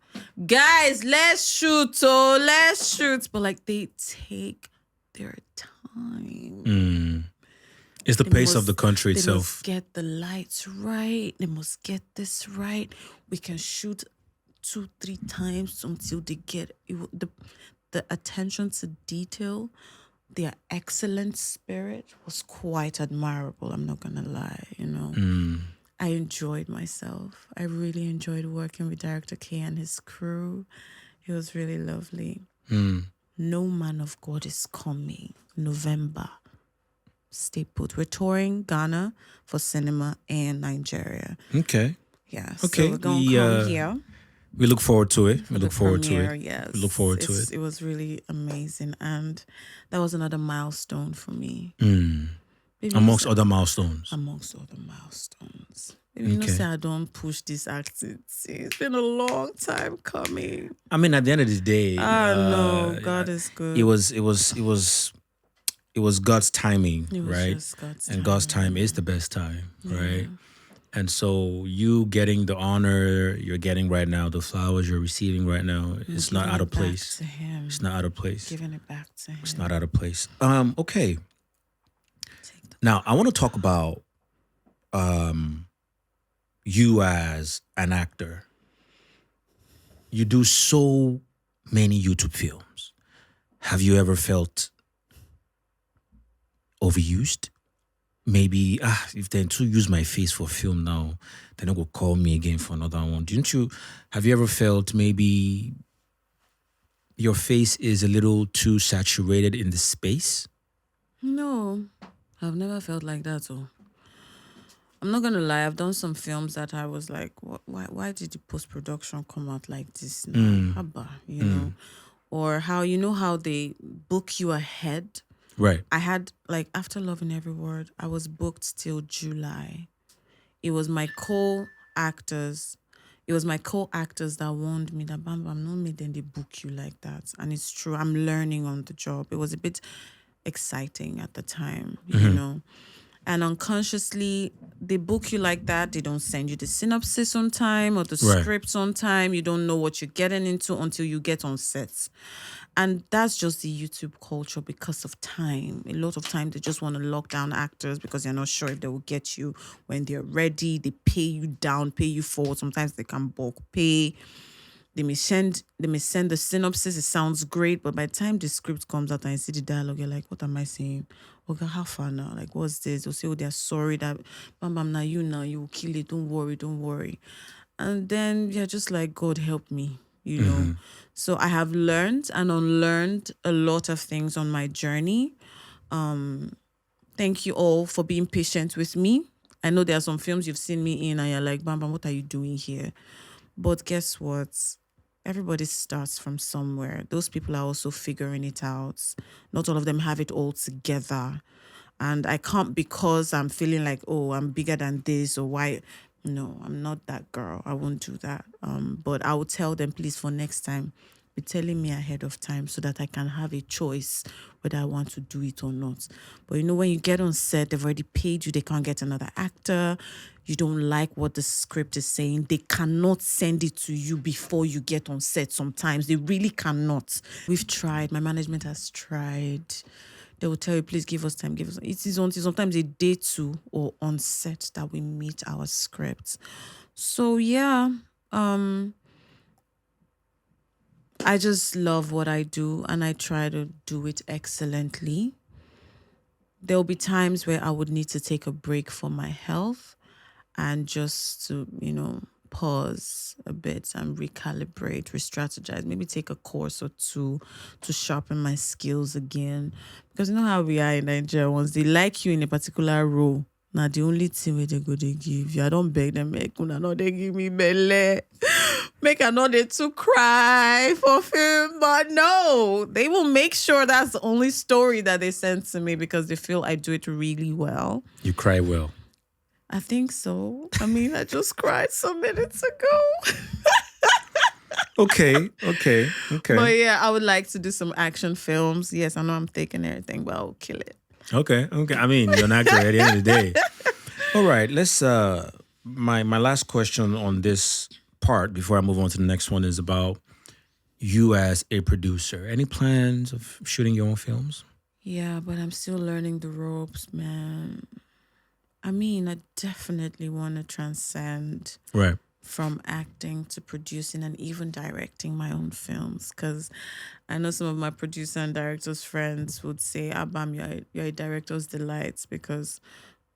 [SPEAKER 1] Guys, let's shoot. But like they take their time.
[SPEAKER 2] It's the pace of the country itself.
[SPEAKER 1] They must get the lights right. They must get this right. We can shoot 2-3 times until they get the attention to detail. Their excellent spirit was quite admirable. I'm not gonna lie, I enjoyed myself. I really enjoyed working with Director K and his crew. It was really lovely. No Man of God is coming. November. Stay put. We're touring Ghana for cinema and Nigeria.
[SPEAKER 2] Okay.
[SPEAKER 1] Yeah.
[SPEAKER 2] Okay.
[SPEAKER 1] So we're going to come here.
[SPEAKER 2] We look forward to it.
[SPEAKER 1] Yes.
[SPEAKER 2] We look forward to it.
[SPEAKER 1] It was really amazing. And that was another milestone for me.
[SPEAKER 2] Amongst other milestones.
[SPEAKER 1] Maybe say I don't push this acting. It's been a long time coming.
[SPEAKER 2] At the end of the day,
[SPEAKER 1] no, God is good.
[SPEAKER 2] It was it was God's timing,
[SPEAKER 1] It was
[SPEAKER 2] right?
[SPEAKER 1] just God's
[SPEAKER 2] And God's
[SPEAKER 1] timing.
[SPEAKER 2] time is the best time,
[SPEAKER 1] Yeah.
[SPEAKER 2] right? And so you getting the honor you're getting right now, the flowers you're receiving right now, it's not
[SPEAKER 1] Giving
[SPEAKER 2] out
[SPEAKER 1] it
[SPEAKER 2] of
[SPEAKER 1] back
[SPEAKER 2] place.
[SPEAKER 1] to him.
[SPEAKER 2] It's not out of place.
[SPEAKER 1] Giving it back to him.
[SPEAKER 2] It's not out of place. Okay.
[SPEAKER 1] Take the
[SPEAKER 2] Now I want to talk about you as an actor. You do so many YouTube films. Have you ever felt overused? Maybe if they too use my face for film now, then they will call me again for another one. Have you ever felt maybe your face is a little too saturated in the space?
[SPEAKER 1] No, I've never felt like that. Oh, I'm not gonna lie. I've done some films that I was like, why did the post production come out like this now? Haba, you know, or how they book you ahead.
[SPEAKER 2] Right.
[SPEAKER 1] I had like after Loving Every Word, I was booked till July. It was my co-actors. It was my co-actors that warned me that BamBam, no me then they book you like that. And it's true. I'm learning on the job. It was a bit exciting at the time, you know. And unconsciously, they book you like that. They don't send you the synopsis on time or the
[SPEAKER 2] Right.
[SPEAKER 1] scripts on time. You don't know what you're getting into until you get on sets. And that's just the YouTube culture because of time. A lot of time they just want to lock down actors because they're not sure if they will get you when they're ready. They pay you down, pay you forward. Sometimes they can bulk pay. They may send the synopsis. It sounds great, but by the time the script comes out and you see the dialogue, you're like, what am I saying? Okay, how far now? Like, what's this? They'll say, oh, they're sorry that BamBam, now you will kill it. Don't worry. And then you're just like, God help me, you know. So I have learned and unlearned a lot of things on my journey. Thank you all for being patient with me. I know there are some films you've seen me in and you're like, BamBam, what are you doing here? But guess what? Everybody starts from somewhere. Those people are also figuring it out. Not all of them have it all together. And I can't, because I'm feeling like, oh, I'm bigger than this or why. No, I'm not that girl. I won't do that. But I will tell them, please, for next time, be telling me ahead of time so that I can have a choice whether I want to do it or not. But you know, when you get on set, they've already paid you. They can't get another actor. You don't like what the script is saying. They cannot send it to you before you get on set sometimes. They really cannot. We've tried. My management has tried. They will tell you, please give us time, give us. It is until sometimes a day two or on set that we meet our scripts. So yeah, I just love what I do and I try to do it excellently. There'll be times where I would need to take a break for my health and just to, pause a bit and recalibrate, re-strategize, maybe take a course or two to sharpen my skills again. Because you know how we are in Nigeria, once they like you in a particular role, now the only thing where they go they give you, I don't beg them, make una no they give me belle. Make I know they to cry for film, but no, they will make sure that's the only story that they send to me because they feel I do it really well.
[SPEAKER 2] You cry well.
[SPEAKER 1] I think so. I mean, I just cried some minutes ago.
[SPEAKER 2] Okay.
[SPEAKER 1] But yeah, I would like to do some action films. Yes, I know I'm taking everything, but I'll kill it.
[SPEAKER 2] Okay. I mean, you're an actor at the end of the day. All right. Let's. My last question on this part before I move on to the next one is about you as a producer. Any plans of shooting your own films?
[SPEAKER 1] Yeah, but I'm still learning the ropes, man. I mean, I definitely want to transcend
[SPEAKER 2] Right.
[SPEAKER 1] from acting to producing and even directing my own films. Because I know some of my producer and directors' friends would say, Bam, you're a director's delight because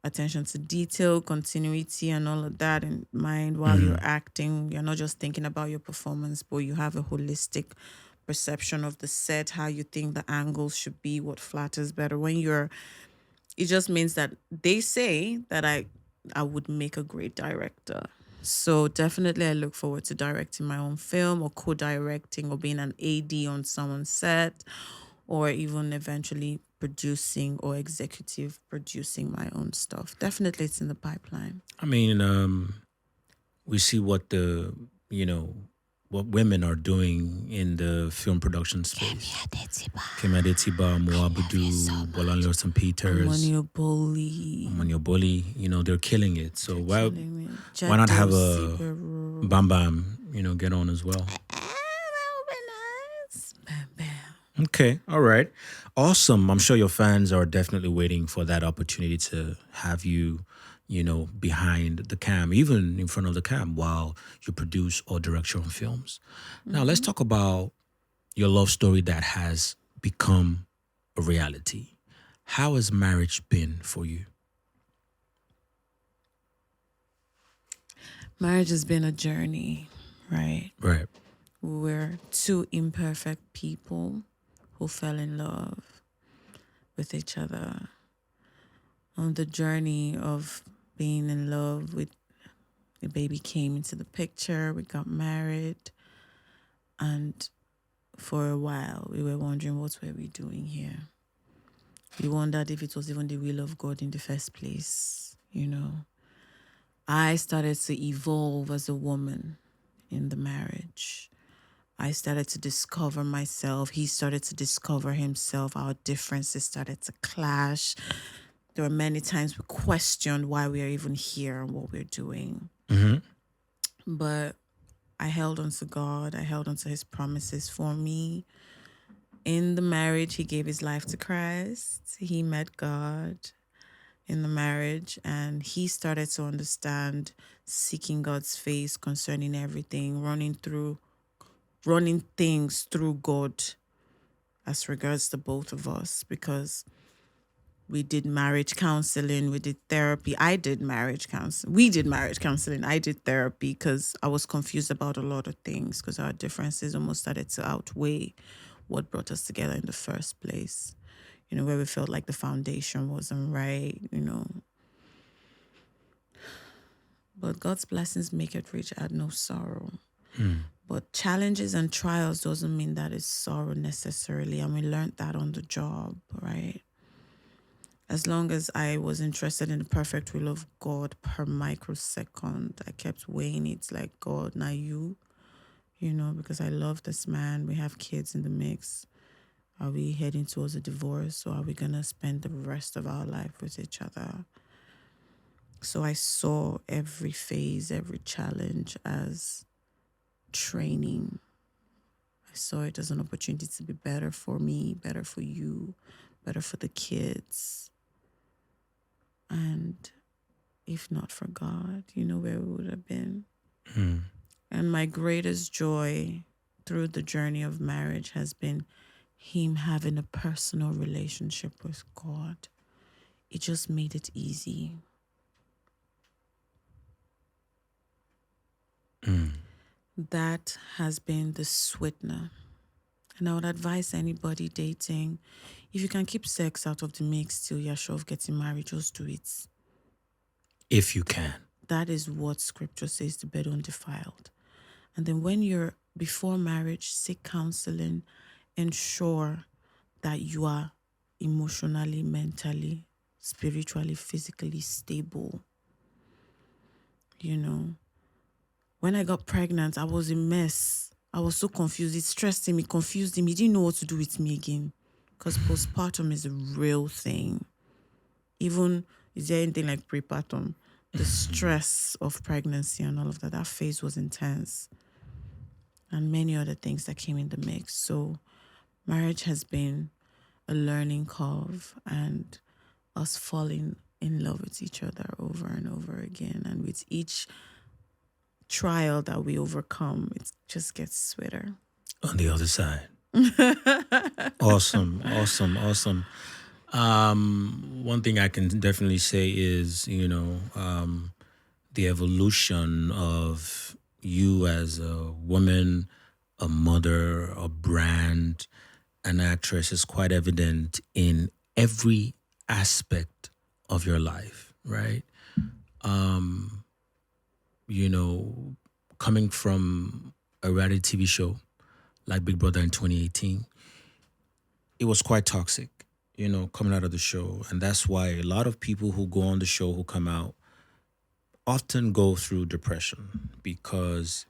[SPEAKER 1] attention to detail, continuity, and all of that in mind while you're acting. You're not just thinking about your performance, but you have a holistic perception of the set, how you think the angles should be, what flatters better. It just means that they say that I would make a great director. So definitely I look forward to directing my own film or co-directing or being an AD on someone's set or even eventually producing or executive producing my own stuff. Definitely it's in the pipeline.
[SPEAKER 2] I mean, we see what the what women are doing in the film production space. Kemi Adetiba, Moabudu, Bolanle St. Peters,
[SPEAKER 1] Money
[SPEAKER 2] Monyoboli, they're killing it. So why not
[SPEAKER 1] Jado
[SPEAKER 2] have a
[SPEAKER 1] Siberu.
[SPEAKER 2] BamBam, get on as well?
[SPEAKER 1] That would be nice. Bam bam.
[SPEAKER 2] Okay, all right. Awesome. I'm sure your fans are definitely waiting for that opportunity to have you, behind the cam, even in front of the cam while you produce or direct your own films. Now, let's talk about your love story that has become a reality. How has marriage been for you?
[SPEAKER 1] Marriage has been a journey, right?
[SPEAKER 2] Right.
[SPEAKER 1] We're two imperfect people who fell in love with each other. On the journey of being in love, the baby came into the picture, we got married, and for a while we were wondering what were we doing here. We wondered if it was even the will of God in the first place. I started to evolve as a woman in the marriage. I started to discover myself. He started to discover himself. Our differences started to clash. There were many times we questioned why we are even here and what we're doing.
[SPEAKER 2] Mm-hmm.
[SPEAKER 1] But I held on to God. I held on to his promises for me. In the marriage, he gave his life to Christ. He met God in the marriage, and he started to understand seeking God's face concerning everything, running things through God as regards to both of us, because we did marriage counseling, we did therapy. I did marriage counseling. We did marriage counseling. I did therapy because I was confused about a lot of things, because our differences almost started to outweigh what brought us together in the first place. Where we felt like the foundation wasn't right. But God's blessings make it rich, add no sorrow. But challenges and trials doesn't mean that it's sorrow necessarily. And we learned that on the job, right? As long as I was interested in the perfect will of God per microsecond, I kept weighing it like, God, now because I love this man. We have kids in the mix. Are we heading towards a divorce, or are we going to spend the rest of our life with each other? So I saw every phase, every challenge as training. I saw it as an opportunity to be better for me, better for you, better for the kids. And if not for God, where we would have been. And my greatest joy through the journey of marriage has been him having a personal relationship with God. It just made it easy. That has been the sweetener. And I would advise anybody dating, if you can keep sex out of the mix till you're sure of getting married, just do it.
[SPEAKER 2] If you can.
[SPEAKER 1] That is what scripture says, the bed undefiled. And then when you're before marriage, seek counseling, ensure that you are emotionally, mentally, spiritually, physically stable. When I got pregnant, I was a mess. I was so confused. It stressed him. It confused him. He didn't know what to do with me again. Because postpartum is a real thing. Even, is there anything like prepartum? The stress of pregnancy and all of that phase was intense. And many other things that came in the mix. So marriage has been a learning curve, and us falling in love with each other over and over again. And with each trial that we overcome, it just gets sweeter.
[SPEAKER 2] On the other side. Awesome. One thing I can definitely say is, the evolution of you as a woman, a mother, a brand, an actress is quite evident in every aspect of your life, right? Coming from a reality TV show like Big Brother in 2018, it was quite toxic, coming out of the show. And that's why a lot of people who go on the show, who come out, often go through depression, because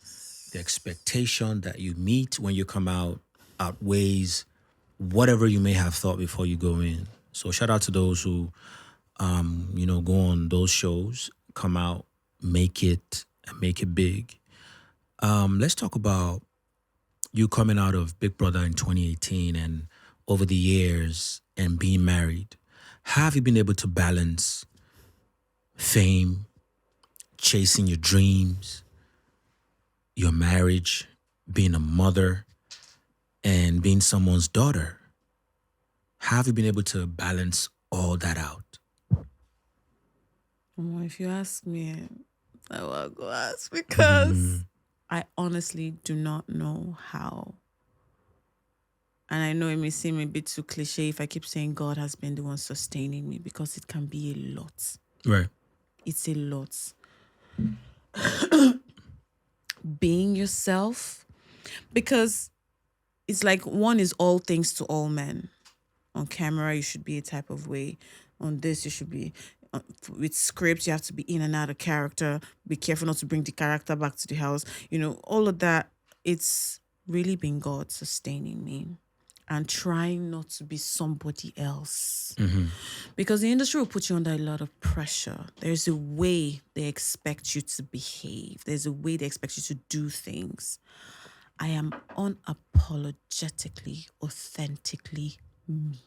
[SPEAKER 2] the expectation that you meet when you come out outweighs whatever you may have thought before you go in. So shout out to those who, go on those shows, come out, make it, and make it big. Let's talk about you coming out of Big Brother in 2018 and over the years and being married. How have you been able to balance fame, chasing your dreams, your marriage, being a mother, and being someone's daughter? How have you been able to balance all that out?
[SPEAKER 1] Well, if you ask me, I will go ask because I honestly do not know how. And I know it may seem a bit too cliche if I keep saying God has been the one sustaining me, because it can be a lot.
[SPEAKER 2] Right.
[SPEAKER 1] It's a lot. Being yourself, because it's like one is all things to all men. On camera, you should be a type of way. On this, you should be. With scripts, you have to be in and out of character. Be careful not to bring the character back to the house. All of that. It's really been God sustaining me and trying not to be somebody else. Because the industry will put you under a lot of pressure. There's a way they expect you to behave. There's a way they expect you to do things. I am unapologetically, authentically me.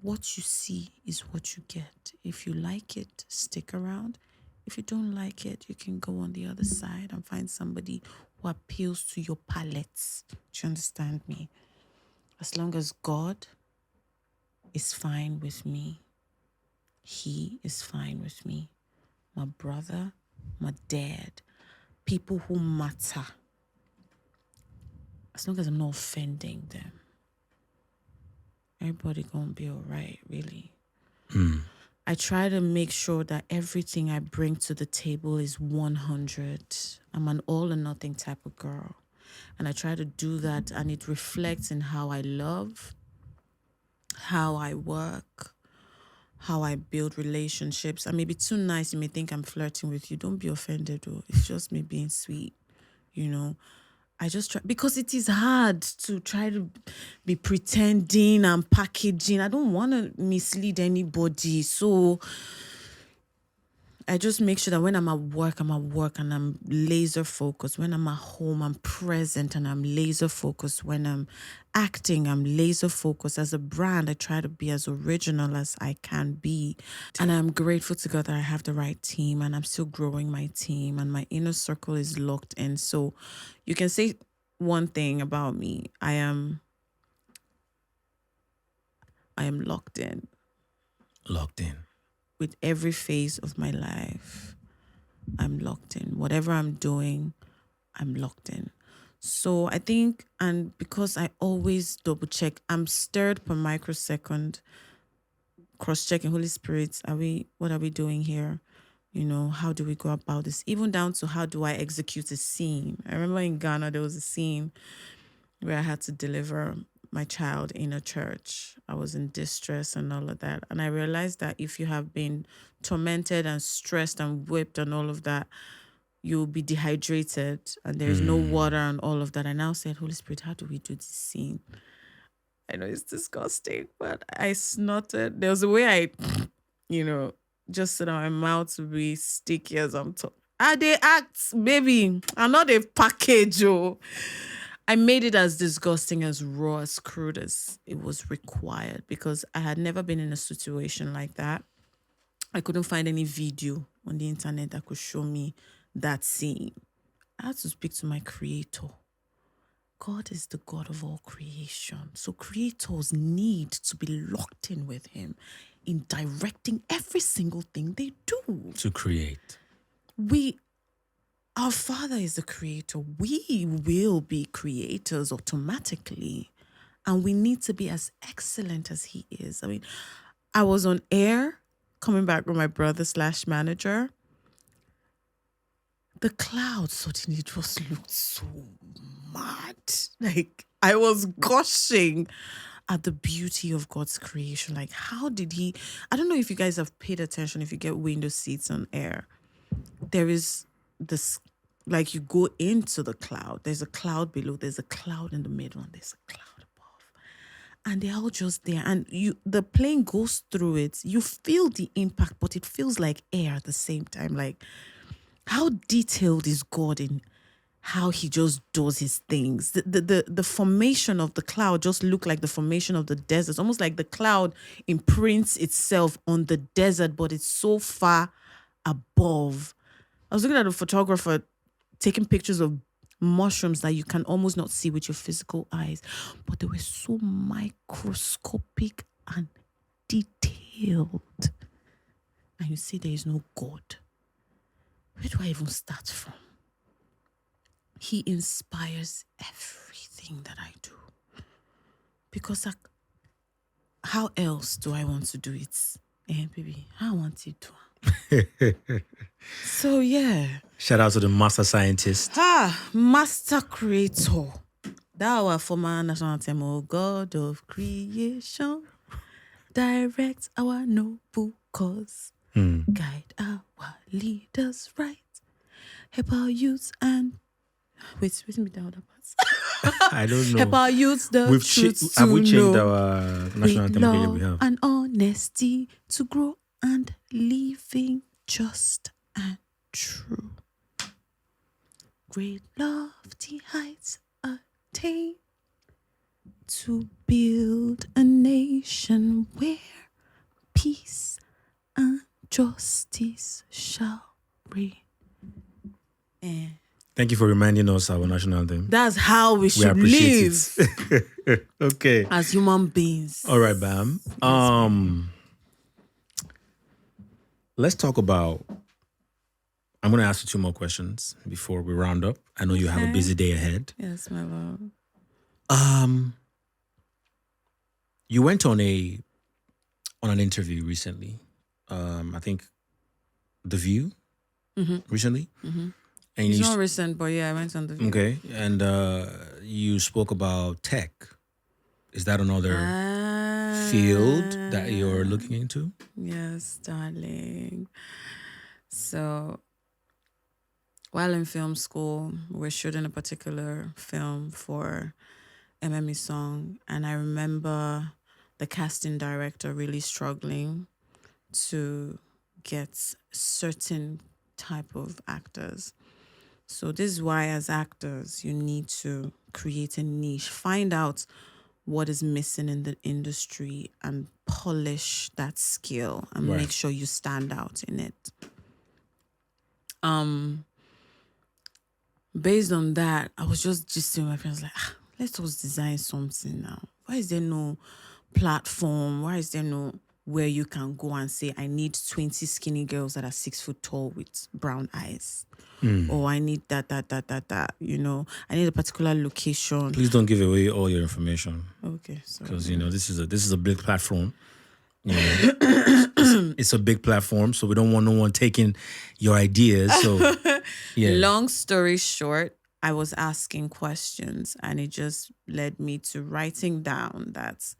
[SPEAKER 1] What you see is what you get. If you like it, stick around. If you don't like it, you can go on the other side and find somebody who appeals to your palates. Do you understand me? As long as God is fine with me, He is fine with me. My brother, my dad, people who matter. As long as I'm not offending them, everybody gonna be all right, really. I try to make sure that everything I bring to the table is 100. I'm an all or nothing type of girl. And I try to do that, and it reflects in how I love, how I work, how I build relationships. I may be too nice. You may think I'm flirting with you. Don't be offended, though. It's just me being sweet, I just try, because it is hard to try to be pretending and packaging. I don't want to mislead anybody. So I just make sure that when I'm at work and I'm laser focused. When I'm at home, I'm present and I'm laser focused. When I'm acting, I'm laser focused. As a brand, I try to be as original as I can be. And I'm grateful to God that I have the right team, and I'm still growing my team, and my inner circle is locked in. So you can say one thing about me. I am locked in.
[SPEAKER 2] Locked in.
[SPEAKER 1] With every phase of my life, I'm locked in. Whatever I'm doing, I'm locked in. So I think, and because I always double check, I'm stirred per microsecond, cross-checking. Holy Spirit, what are we doing here? How do we go about this? Even down to how do I execute a scene? I remember in Ghana, there was a scene where I had to deliver my child in a church. I was in distress and all of that. And I realized that if you have been tormented and stressed and whipped and all of that, you'll be dehydrated and there's no water and all of that. I now said, Holy Spirit, how do we do this scene? I know it's disgusting, but I snorted. There was a way I, just so that my mouth to be sticky as I'm talking. They act, baby. I'm not a package, oh. I made it as disgusting, as raw, as crude as it was required, because I had never been in a situation like that. I couldn't find any video on the internet that could show me that scene. I had to speak to my creator. God is the God of all creation. So creators need to be locked in with Him in directing every single thing they do.
[SPEAKER 2] To create.
[SPEAKER 1] Our Father is the creator. We will be creators automatically. And we need to be as excellent as He is. I was on air coming back with my brother / manager. The clouds suddenly just looked so mad. Like, I was gushing at the beauty of God's creation. Like, how did He... I don't know if you guys have paid attention, if you get window seats on air. There is this like you go into the cloud. There's a cloud below. There's a cloud in the middle, and there's a cloud above, and they're all just there. And the plane goes through it. You feel the impact, but it feels like air at the same time. Like, how detailed is God in how he just does his things? The formation of the cloud just look like the formation of the desert. It's almost like the cloud imprints itself on the desert, but it's so far above. I was looking at a photographer taking pictures of mushrooms that you can almost not see with your physical eyes, but they were so microscopic and detailed. And you see there is no God. Where do I even start from? He inspires everything that I do. Because how else do I want to do it? Baby, how I want it to. So, yeah.
[SPEAKER 2] Shout out to the master scientist.
[SPEAKER 1] Master creator. Thou art former national anthem, O God of creation. Direct our noble cause. Guide our leaders right. Help our youths and... Wait me down that part.
[SPEAKER 2] I don't know.
[SPEAKER 1] Help our youths the truth
[SPEAKER 2] have we
[SPEAKER 1] to
[SPEAKER 2] changed
[SPEAKER 1] know.
[SPEAKER 2] our national anthem?
[SPEAKER 1] With
[SPEAKER 2] Okay,
[SPEAKER 1] love
[SPEAKER 2] we have.
[SPEAKER 1] and honesty to grow and living just and true. Great lofty heights attain to build a nation where peace and justice shall reign.
[SPEAKER 2] Thank you for reminding us our national anthem.
[SPEAKER 1] That's how we should
[SPEAKER 2] appreciate
[SPEAKER 1] live
[SPEAKER 2] it. Okay.
[SPEAKER 1] as human beings.
[SPEAKER 2] All right, Bam. Let's talk about... I'm going to ask you 2 more questions before we round up. I know you have a busy day ahead.
[SPEAKER 1] Yes, my love.
[SPEAKER 2] You went on an interview recently. I think The View recently. Mm-hmm. And
[SPEAKER 1] it's not recent, but yeah, I went on The View.
[SPEAKER 2] Okay, and you spoke about tech. Is that another field that you're looking into?
[SPEAKER 1] Yes, darling. So, while in film school, we're shooting a particular film for MME Song, and I remember the casting director really struggling to get certain type of actors. So this is why, as actors, you need to create a niche, find out what is missing in the industry and polish that skill and make sure you stand out in it. Based on that, I was just seeing my friends like, let's just design something now. Why is there no platform? Why is there no where you can go and say, I need 20 skinny girls that are 6 foot tall with brown eyes? Or I need that, you know, I need a particular location.
[SPEAKER 2] Please don't give away all your information.
[SPEAKER 1] Okay. So
[SPEAKER 2] because, you know, this is a big platform. You know, it's a big platform, so we don't want no one taking your ideas. So, yeah.
[SPEAKER 1] Long story short, I was asking questions, and it just led me to writing down that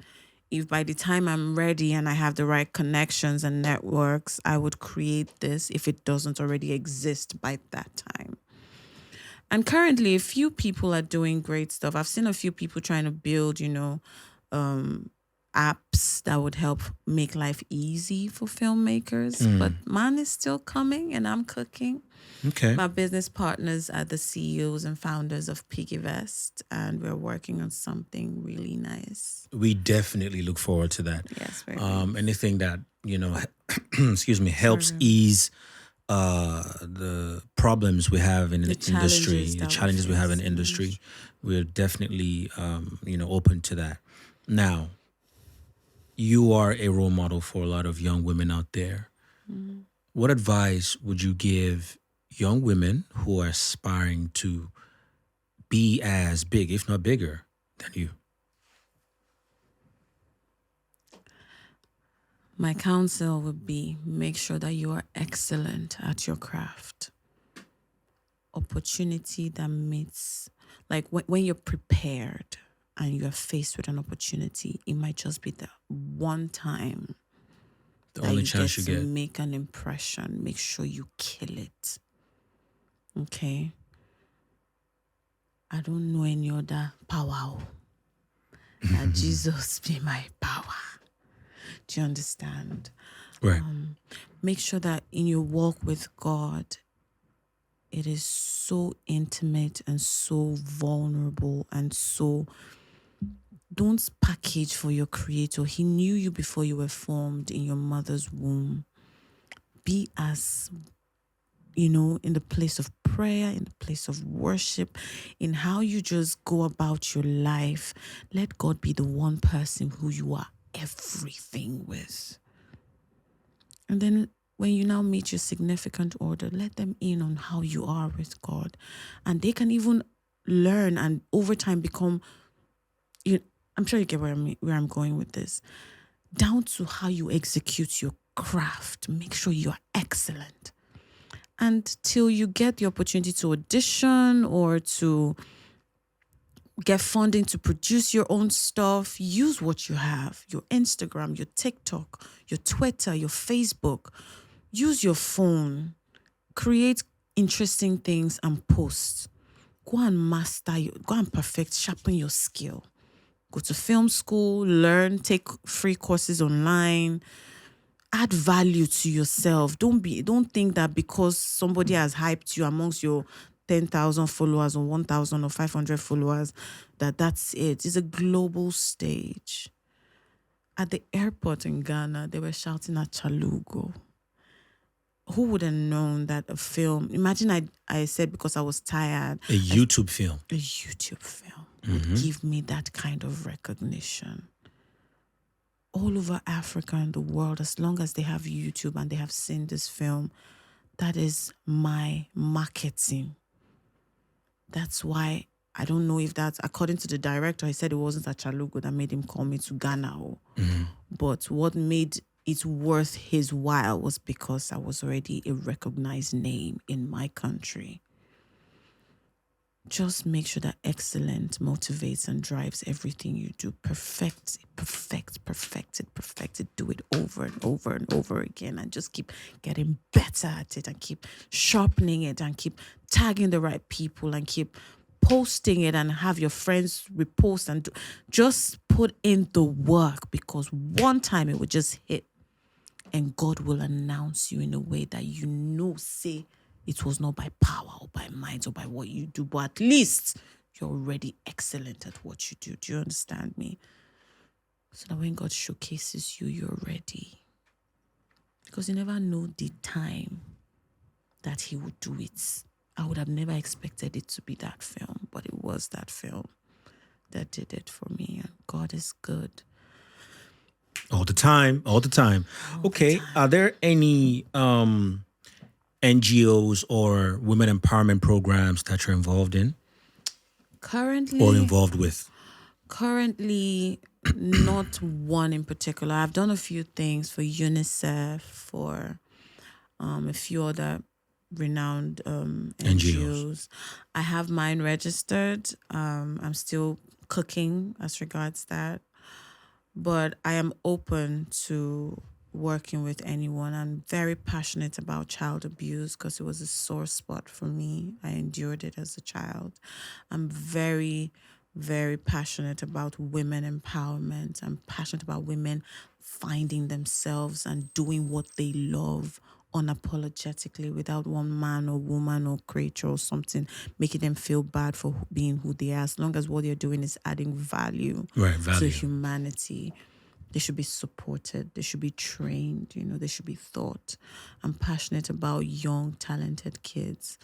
[SPEAKER 1] if by the time I'm ready and I have the right connections and networks, I would create this if it doesn't already exist by that time. And currently, a few people are doing great stuff. I've seen a few people trying to build, you know, apps that would help make life easy for filmmakers. But mine is still coming, and I'm cooking.
[SPEAKER 2] Okay.
[SPEAKER 1] My business partners are the CEOs and founders of Piggy Vest, and we're working on something really nice.
[SPEAKER 2] We definitely look forward to that.
[SPEAKER 1] Yes, very nice.
[SPEAKER 2] Anything that, you know, excuse me, helps ease the problems we have in the industry, the challenges we have in the industry. We're definitely, you know, open to that. Now, you are a role model for a lot of young women out there. What advice would you give young women who are aspiring to be as big, if not bigger, than you?
[SPEAKER 1] My counsel would be, make sure that you are excellent at your craft. Opportunity that meets, like when you're prepared and you're faced with an opportunity, it might just be the one time
[SPEAKER 2] The
[SPEAKER 1] that
[SPEAKER 2] only
[SPEAKER 1] you
[SPEAKER 2] chance
[SPEAKER 1] get
[SPEAKER 2] you
[SPEAKER 1] to
[SPEAKER 2] get.
[SPEAKER 1] make an impression. Make sure you kill it. Okay? I don't know any other power. That Jesus be my power. Do you understand?
[SPEAKER 2] Right.
[SPEAKER 1] Make sure that in your walk with God, it is so intimate and so vulnerable and so. Don't package for your Creator. He knew you before you were formed in your mother's womb. Be as, in the place of prayer, in the place of worship, in how you just go about your life. Let God be the one person who you are everything with. And then when you now meet your significant other, let them in on how you are with God. And they can even learn and over time become, I'm sure you get where I'm going with this, down to how you execute your craft. Make sure you are excellent. And till you get the opportunity to audition or to get funding to produce your own stuff, use what you have, your Instagram, your TikTok, your Twitter, your Facebook. Use your phone, create interesting things and post. Go and perfect, sharpen your skill. Go to film school, learn, take free courses online. Add value to yourself. Don't think that because somebody has hyped you amongst your 10,000 followers or 1,000 or 500 followers, that's it. It's a global stage. At the airport in Ghana, they were shouting at Chalugo. Who would have known that a film, imagine I said because I was tired.
[SPEAKER 2] A YouTube film.
[SPEAKER 1] A YouTube film would give me that kind of recognition. All over Africa and the world, as long as they have YouTube and they have seen this film, that is my marketing. That's why I don't know if that's, according to the director, he said it wasn't Achalugo that made him call me to Ghana. But what made it worth his while was because I was already a recognized name in my country. Just make sure that excellence motivates and drives everything you do. Perfect it. Do it over and over and over again and just keep getting better at it and keep sharpening it and keep tagging the right people and keep posting it and have your friends repost and just put in the work, because one time it will just hit and God will announce you in a way that say it was not by power or by might or by what you do, but at least you're already excellent at what you do. Do you understand me? So that when God showcases you, you're ready. Because you never know the time that he would do it. I would have never expected it to be that film, but it was that film that did it for me. And God is good.
[SPEAKER 2] All the time. Okay. Are there any NGOs or women empowerment programs that you're involved in?
[SPEAKER 1] Currently, not one in particular. I've done a few things for UNICEF, for a few other renowned NGOs. I have mine registered. I'm still cooking as regards that. But I am open to working with anyone. I'm very passionate about child abuse because it was a sore spot for me. I endured it as a child. I'm very, very passionate about women empowerment. I'm passionate about women finding themselves and doing what they love unapologetically, without one man or woman or creature or something making them feel bad for being who they are. As long as what they're doing is adding value to humanity, they should be supported. They should be trained. They should be taught. I'm passionate about young, talented kids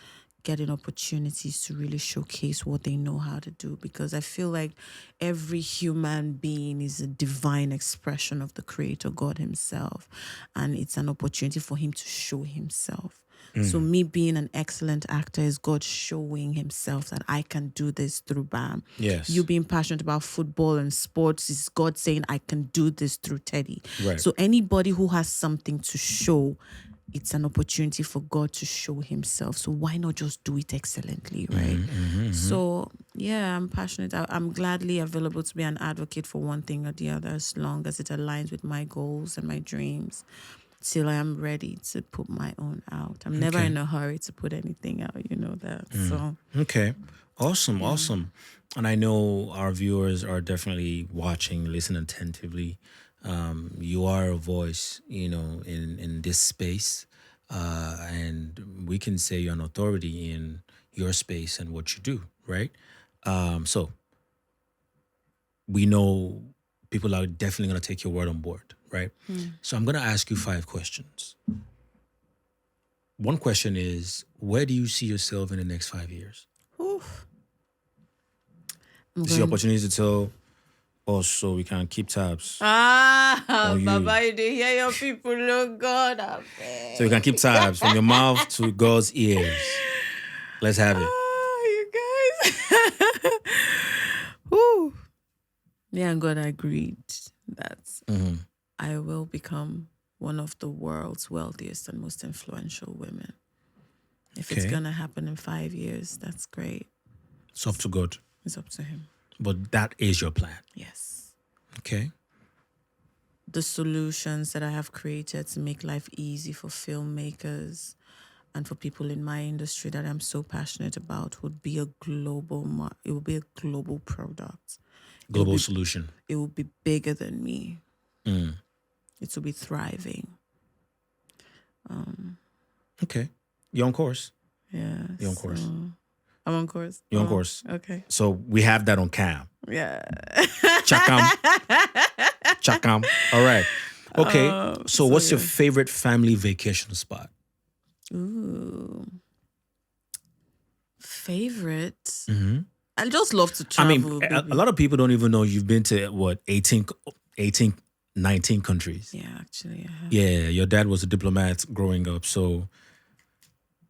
[SPEAKER 1] getting opportunities to really showcase what they know how to do, because I feel like every human being is a divine expression of the Creator, God himself, and it's an opportunity for him to show himself. So me being an excellent actor is God showing himself that I can do this through BAM.
[SPEAKER 2] Yes.
[SPEAKER 1] You being passionate about football and sports is God saying I can do this through Teddy.
[SPEAKER 2] Right.
[SPEAKER 1] So anybody who has something to show, it's an opportunity for God to show himself. So why not just do it excellently, right? So yeah, I'm passionate. I'm gladly available to be an advocate for one thing or the other, as long as it aligns with my goals and my dreams, till I am ready to put my own out. I'm never in a hurry to put anything out, that. So
[SPEAKER 2] Okay. Awesome, awesome. And I know our viewers are definitely watching, listening attentively. You are a voice, in this space. And we can say you're an authority in your space and what you do, right? So we know people are definitely going to take your word on board, right? So I'm going to ask you 5 questions. One question is, where do you see yourself in the next 5 years?
[SPEAKER 1] Oof.
[SPEAKER 2] This is your opportunity to tell us so we can keep tabs.
[SPEAKER 1] Ah,
[SPEAKER 2] you.
[SPEAKER 1] Baba, you dey hear your people, oh God, I beg.
[SPEAKER 2] So we can keep tabs from your mouth to God's ears. Let's have it.
[SPEAKER 1] You guys. Woo. Me and God agreed that I will become one of the world's wealthiest and most influential women. If it's
[SPEAKER 2] Okay.
[SPEAKER 1] going to happen in 5 years, that's great.
[SPEAKER 2] It's up to God.
[SPEAKER 1] It's up to him.
[SPEAKER 2] But that is your plan.
[SPEAKER 1] Yes.
[SPEAKER 2] Okay.
[SPEAKER 1] The solutions that I have created to make life easy for filmmakers and for people in my industry that I'm so passionate about would be a global it will be a global product.
[SPEAKER 2] Global solution.
[SPEAKER 1] It will be bigger than me.
[SPEAKER 2] Mm.
[SPEAKER 1] It will be thriving.
[SPEAKER 2] Okay. You're on course.
[SPEAKER 1] Yeah.
[SPEAKER 2] You're on course.
[SPEAKER 1] I'm on course.
[SPEAKER 2] You're on course.
[SPEAKER 1] Okay.
[SPEAKER 2] So we have that on cam.
[SPEAKER 1] Yeah.
[SPEAKER 2] Chakam. Chakam. All right. Okay. So what's your favorite family vacation spot?
[SPEAKER 1] Ooh. Favorite?
[SPEAKER 2] Mm-hmm.
[SPEAKER 1] I just love to
[SPEAKER 2] I
[SPEAKER 1] travel.
[SPEAKER 2] mean, a lot of people don't even know you've been to 18, 19 countries.
[SPEAKER 1] Yeah, actually, I have.
[SPEAKER 2] Yeah, your dad was a diplomat growing up, so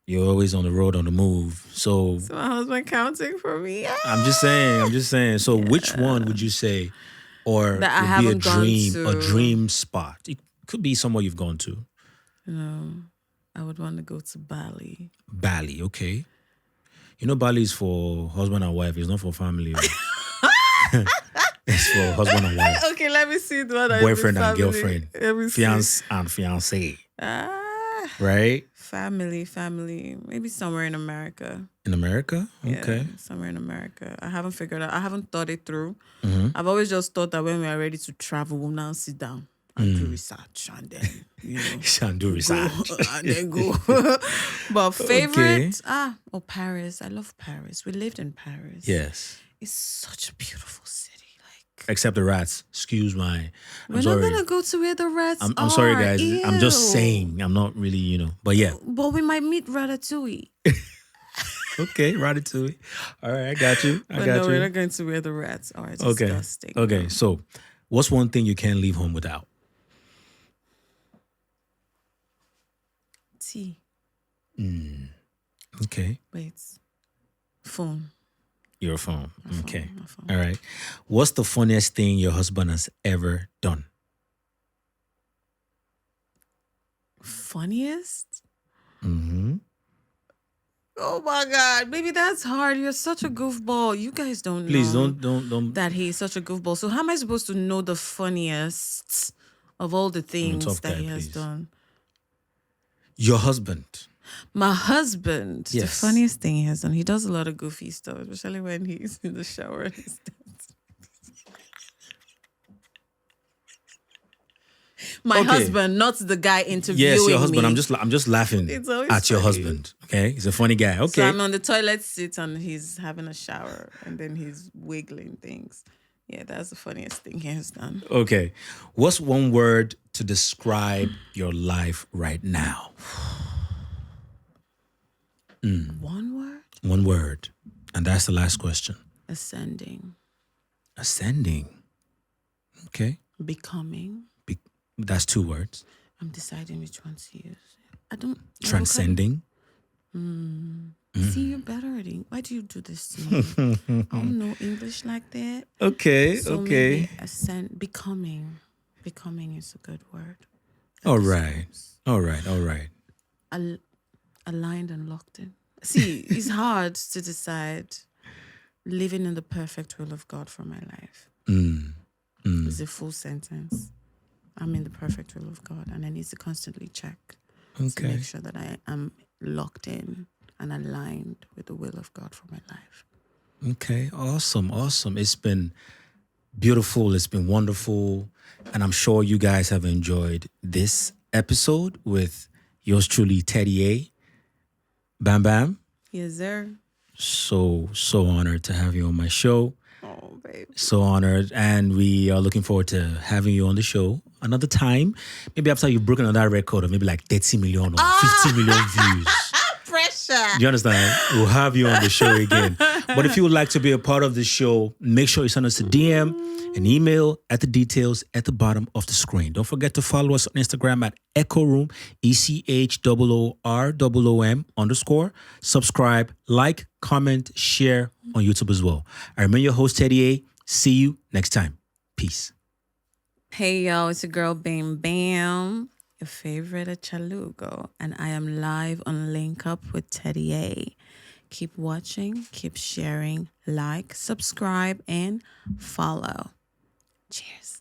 [SPEAKER 2] you're always on the road, on the move. So
[SPEAKER 1] My husband counting for me.
[SPEAKER 2] I'm just saying. So which one would you say, or
[SPEAKER 1] That I
[SPEAKER 2] would be
[SPEAKER 1] haven't gone
[SPEAKER 2] a
[SPEAKER 1] to.
[SPEAKER 2] dream spot? It could be somewhere you've gone to.
[SPEAKER 1] No, I would want to go to Bali.
[SPEAKER 2] Bali, okay. You know, Bali is for husband and wife. It's not for family. It's for husband and wife.
[SPEAKER 1] Okay, let me see the one.
[SPEAKER 2] Boyfriend and girlfriend.
[SPEAKER 1] Let me see.
[SPEAKER 2] Fiance and fiancé. Right?
[SPEAKER 1] Family. Maybe somewhere in America.
[SPEAKER 2] In America? Okay.
[SPEAKER 1] Yeah, somewhere in America. I haven't figured out. I haven't thought it through.
[SPEAKER 2] Mm-hmm.
[SPEAKER 1] I've always just thought that when we are ready to travel, we'll now sit down and do research and then,
[SPEAKER 2] And do research.
[SPEAKER 1] and then go. But favorite? Paris. I love Paris. We lived in Paris.
[SPEAKER 2] Yes.
[SPEAKER 1] It's such a beautiful city.
[SPEAKER 2] Except the rats. Excuse my.
[SPEAKER 1] We're not gonna go to where the rats are.
[SPEAKER 2] I'm sorry, guys.
[SPEAKER 1] Ew.
[SPEAKER 2] I'm just saying. I'm not really, but yeah.
[SPEAKER 1] But we might meet Ratatouille.
[SPEAKER 2] Okay, Ratatouille. All right, I got you.
[SPEAKER 1] But no, we're not going to where the rats are. It's disgusting.
[SPEAKER 2] Okay. So, what's one thing you can't leave home without?
[SPEAKER 1] Tea.
[SPEAKER 2] Okay.
[SPEAKER 1] Wait. Phone.
[SPEAKER 2] Your phone. Okay.
[SPEAKER 1] My phone.
[SPEAKER 2] All right. What's the funniest thing your husband has ever done?
[SPEAKER 1] Funniest?
[SPEAKER 2] Mm-hmm.
[SPEAKER 1] Oh my God. Maybe that's hard. You're such a goofball. You guys don't
[SPEAKER 2] Please
[SPEAKER 1] know
[SPEAKER 2] don't.
[SPEAKER 1] that he's such a goofball. So how am I supposed to know the funniest of all the things
[SPEAKER 2] tough
[SPEAKER 1] that
[SPEAKER 2] guy,
[SPEAKER 1] he has
[SPEAKER 2] please.
[SPEAKER 1] done?
[SPEAKER 2] Your husband.
[SPEAKER 1] My husband, the
[SPEAKER 2] Yes.
[SPEAKER 1] funniest thing he has done, he does a lot of goofy stuff, especially when he's in the shower and he's dancing. My
[SPEAKER 2] Okay.
[SPEAKER 1] husband, not the guy interviewing
[SPEAKER 2] Yes, your husband.
[SPEAKER 1] me.
[SPEAKER 2] I'm just laughing
[SPEAKER 1] It's always
[SPEAKER 2] at your
[SPEAKER 1] funny.
[SPEAKER 2] husband. Okay, he's a funny guy.
[SPEAKER 1] So
[SPEAKER 2] Okay.
[SPEAKER 1] I'm on the toilet seat and he's having a shower and then he's wiggling things. Yeah, that's the funniest thing he has done.
[SPEAKER 2] Okay. What's one word to describe your life right now?
[SPEAKER 1] One word?
[SPEAKER 2] One word. And that's the last question.
[SPEAKER 1] Ascending.
[SPEAKER 2] Ascending. Okay.
[SPEAKER 1] Becoming.
[SPEAKER 2] That's 2 words.
[SPEAKER 1] I'm deciding which one to use. I don't.
[SPEAKER 2] Transcending.
[SPEAKER 1] See, you're better at English. Why do you do this to me? I don't know English like that.
[SPEAKER 2] Okay.
[SPEAKER 1] So maybe becoming. Becoming is a good word.
[SPEAKER 2] All right.
[SPEAKER 1] Aligned and locked in. See, it's hard to decide living in the perfect will of God for my life. It's a full sentence. I'm in the perfect will of God and I need to constantly check to make sure that I am locked in and aligned with the will of God for my life.
[SPEAKER 2] Okay, awesome, awesome. It's been beautiful. It's been wonderful. And I'm sure you guys have enjoyed this episode with yours truly, Teddy A. Bam Bam.
[SPEAKER 1] Yes, sir.
[SPEAKER 2] So honored to have you on my show.
[SPEAKER 1] Oh, babe.
[SPEAKER 2] So honored. And we are looking forward to having you on the show another time. Maybe after you've broken another record of maybe like 30 million or 50 million views.
[SPEAKER 1] Pressure.
[SPEAKER 2] Do you understand? We'll have you on the show again. But if you would like to be a part of the show, make sure you send us a DM, an email at the details at the bottom of the screen. Don't forget to follow us on Instagram at Echooroom, ECHOOROOM_. Subscribe, like, comment, share on YouTube as well. I remain your host, Teddy A. See you next time. Peace.
[SPEAKER 1] Hey, yo, it's your girl, BamBam, your favorite Chalugo, and I am live on Link Up with Teddy A. Keep watching, keep sharing, like, subscribe, and follow. Cheers.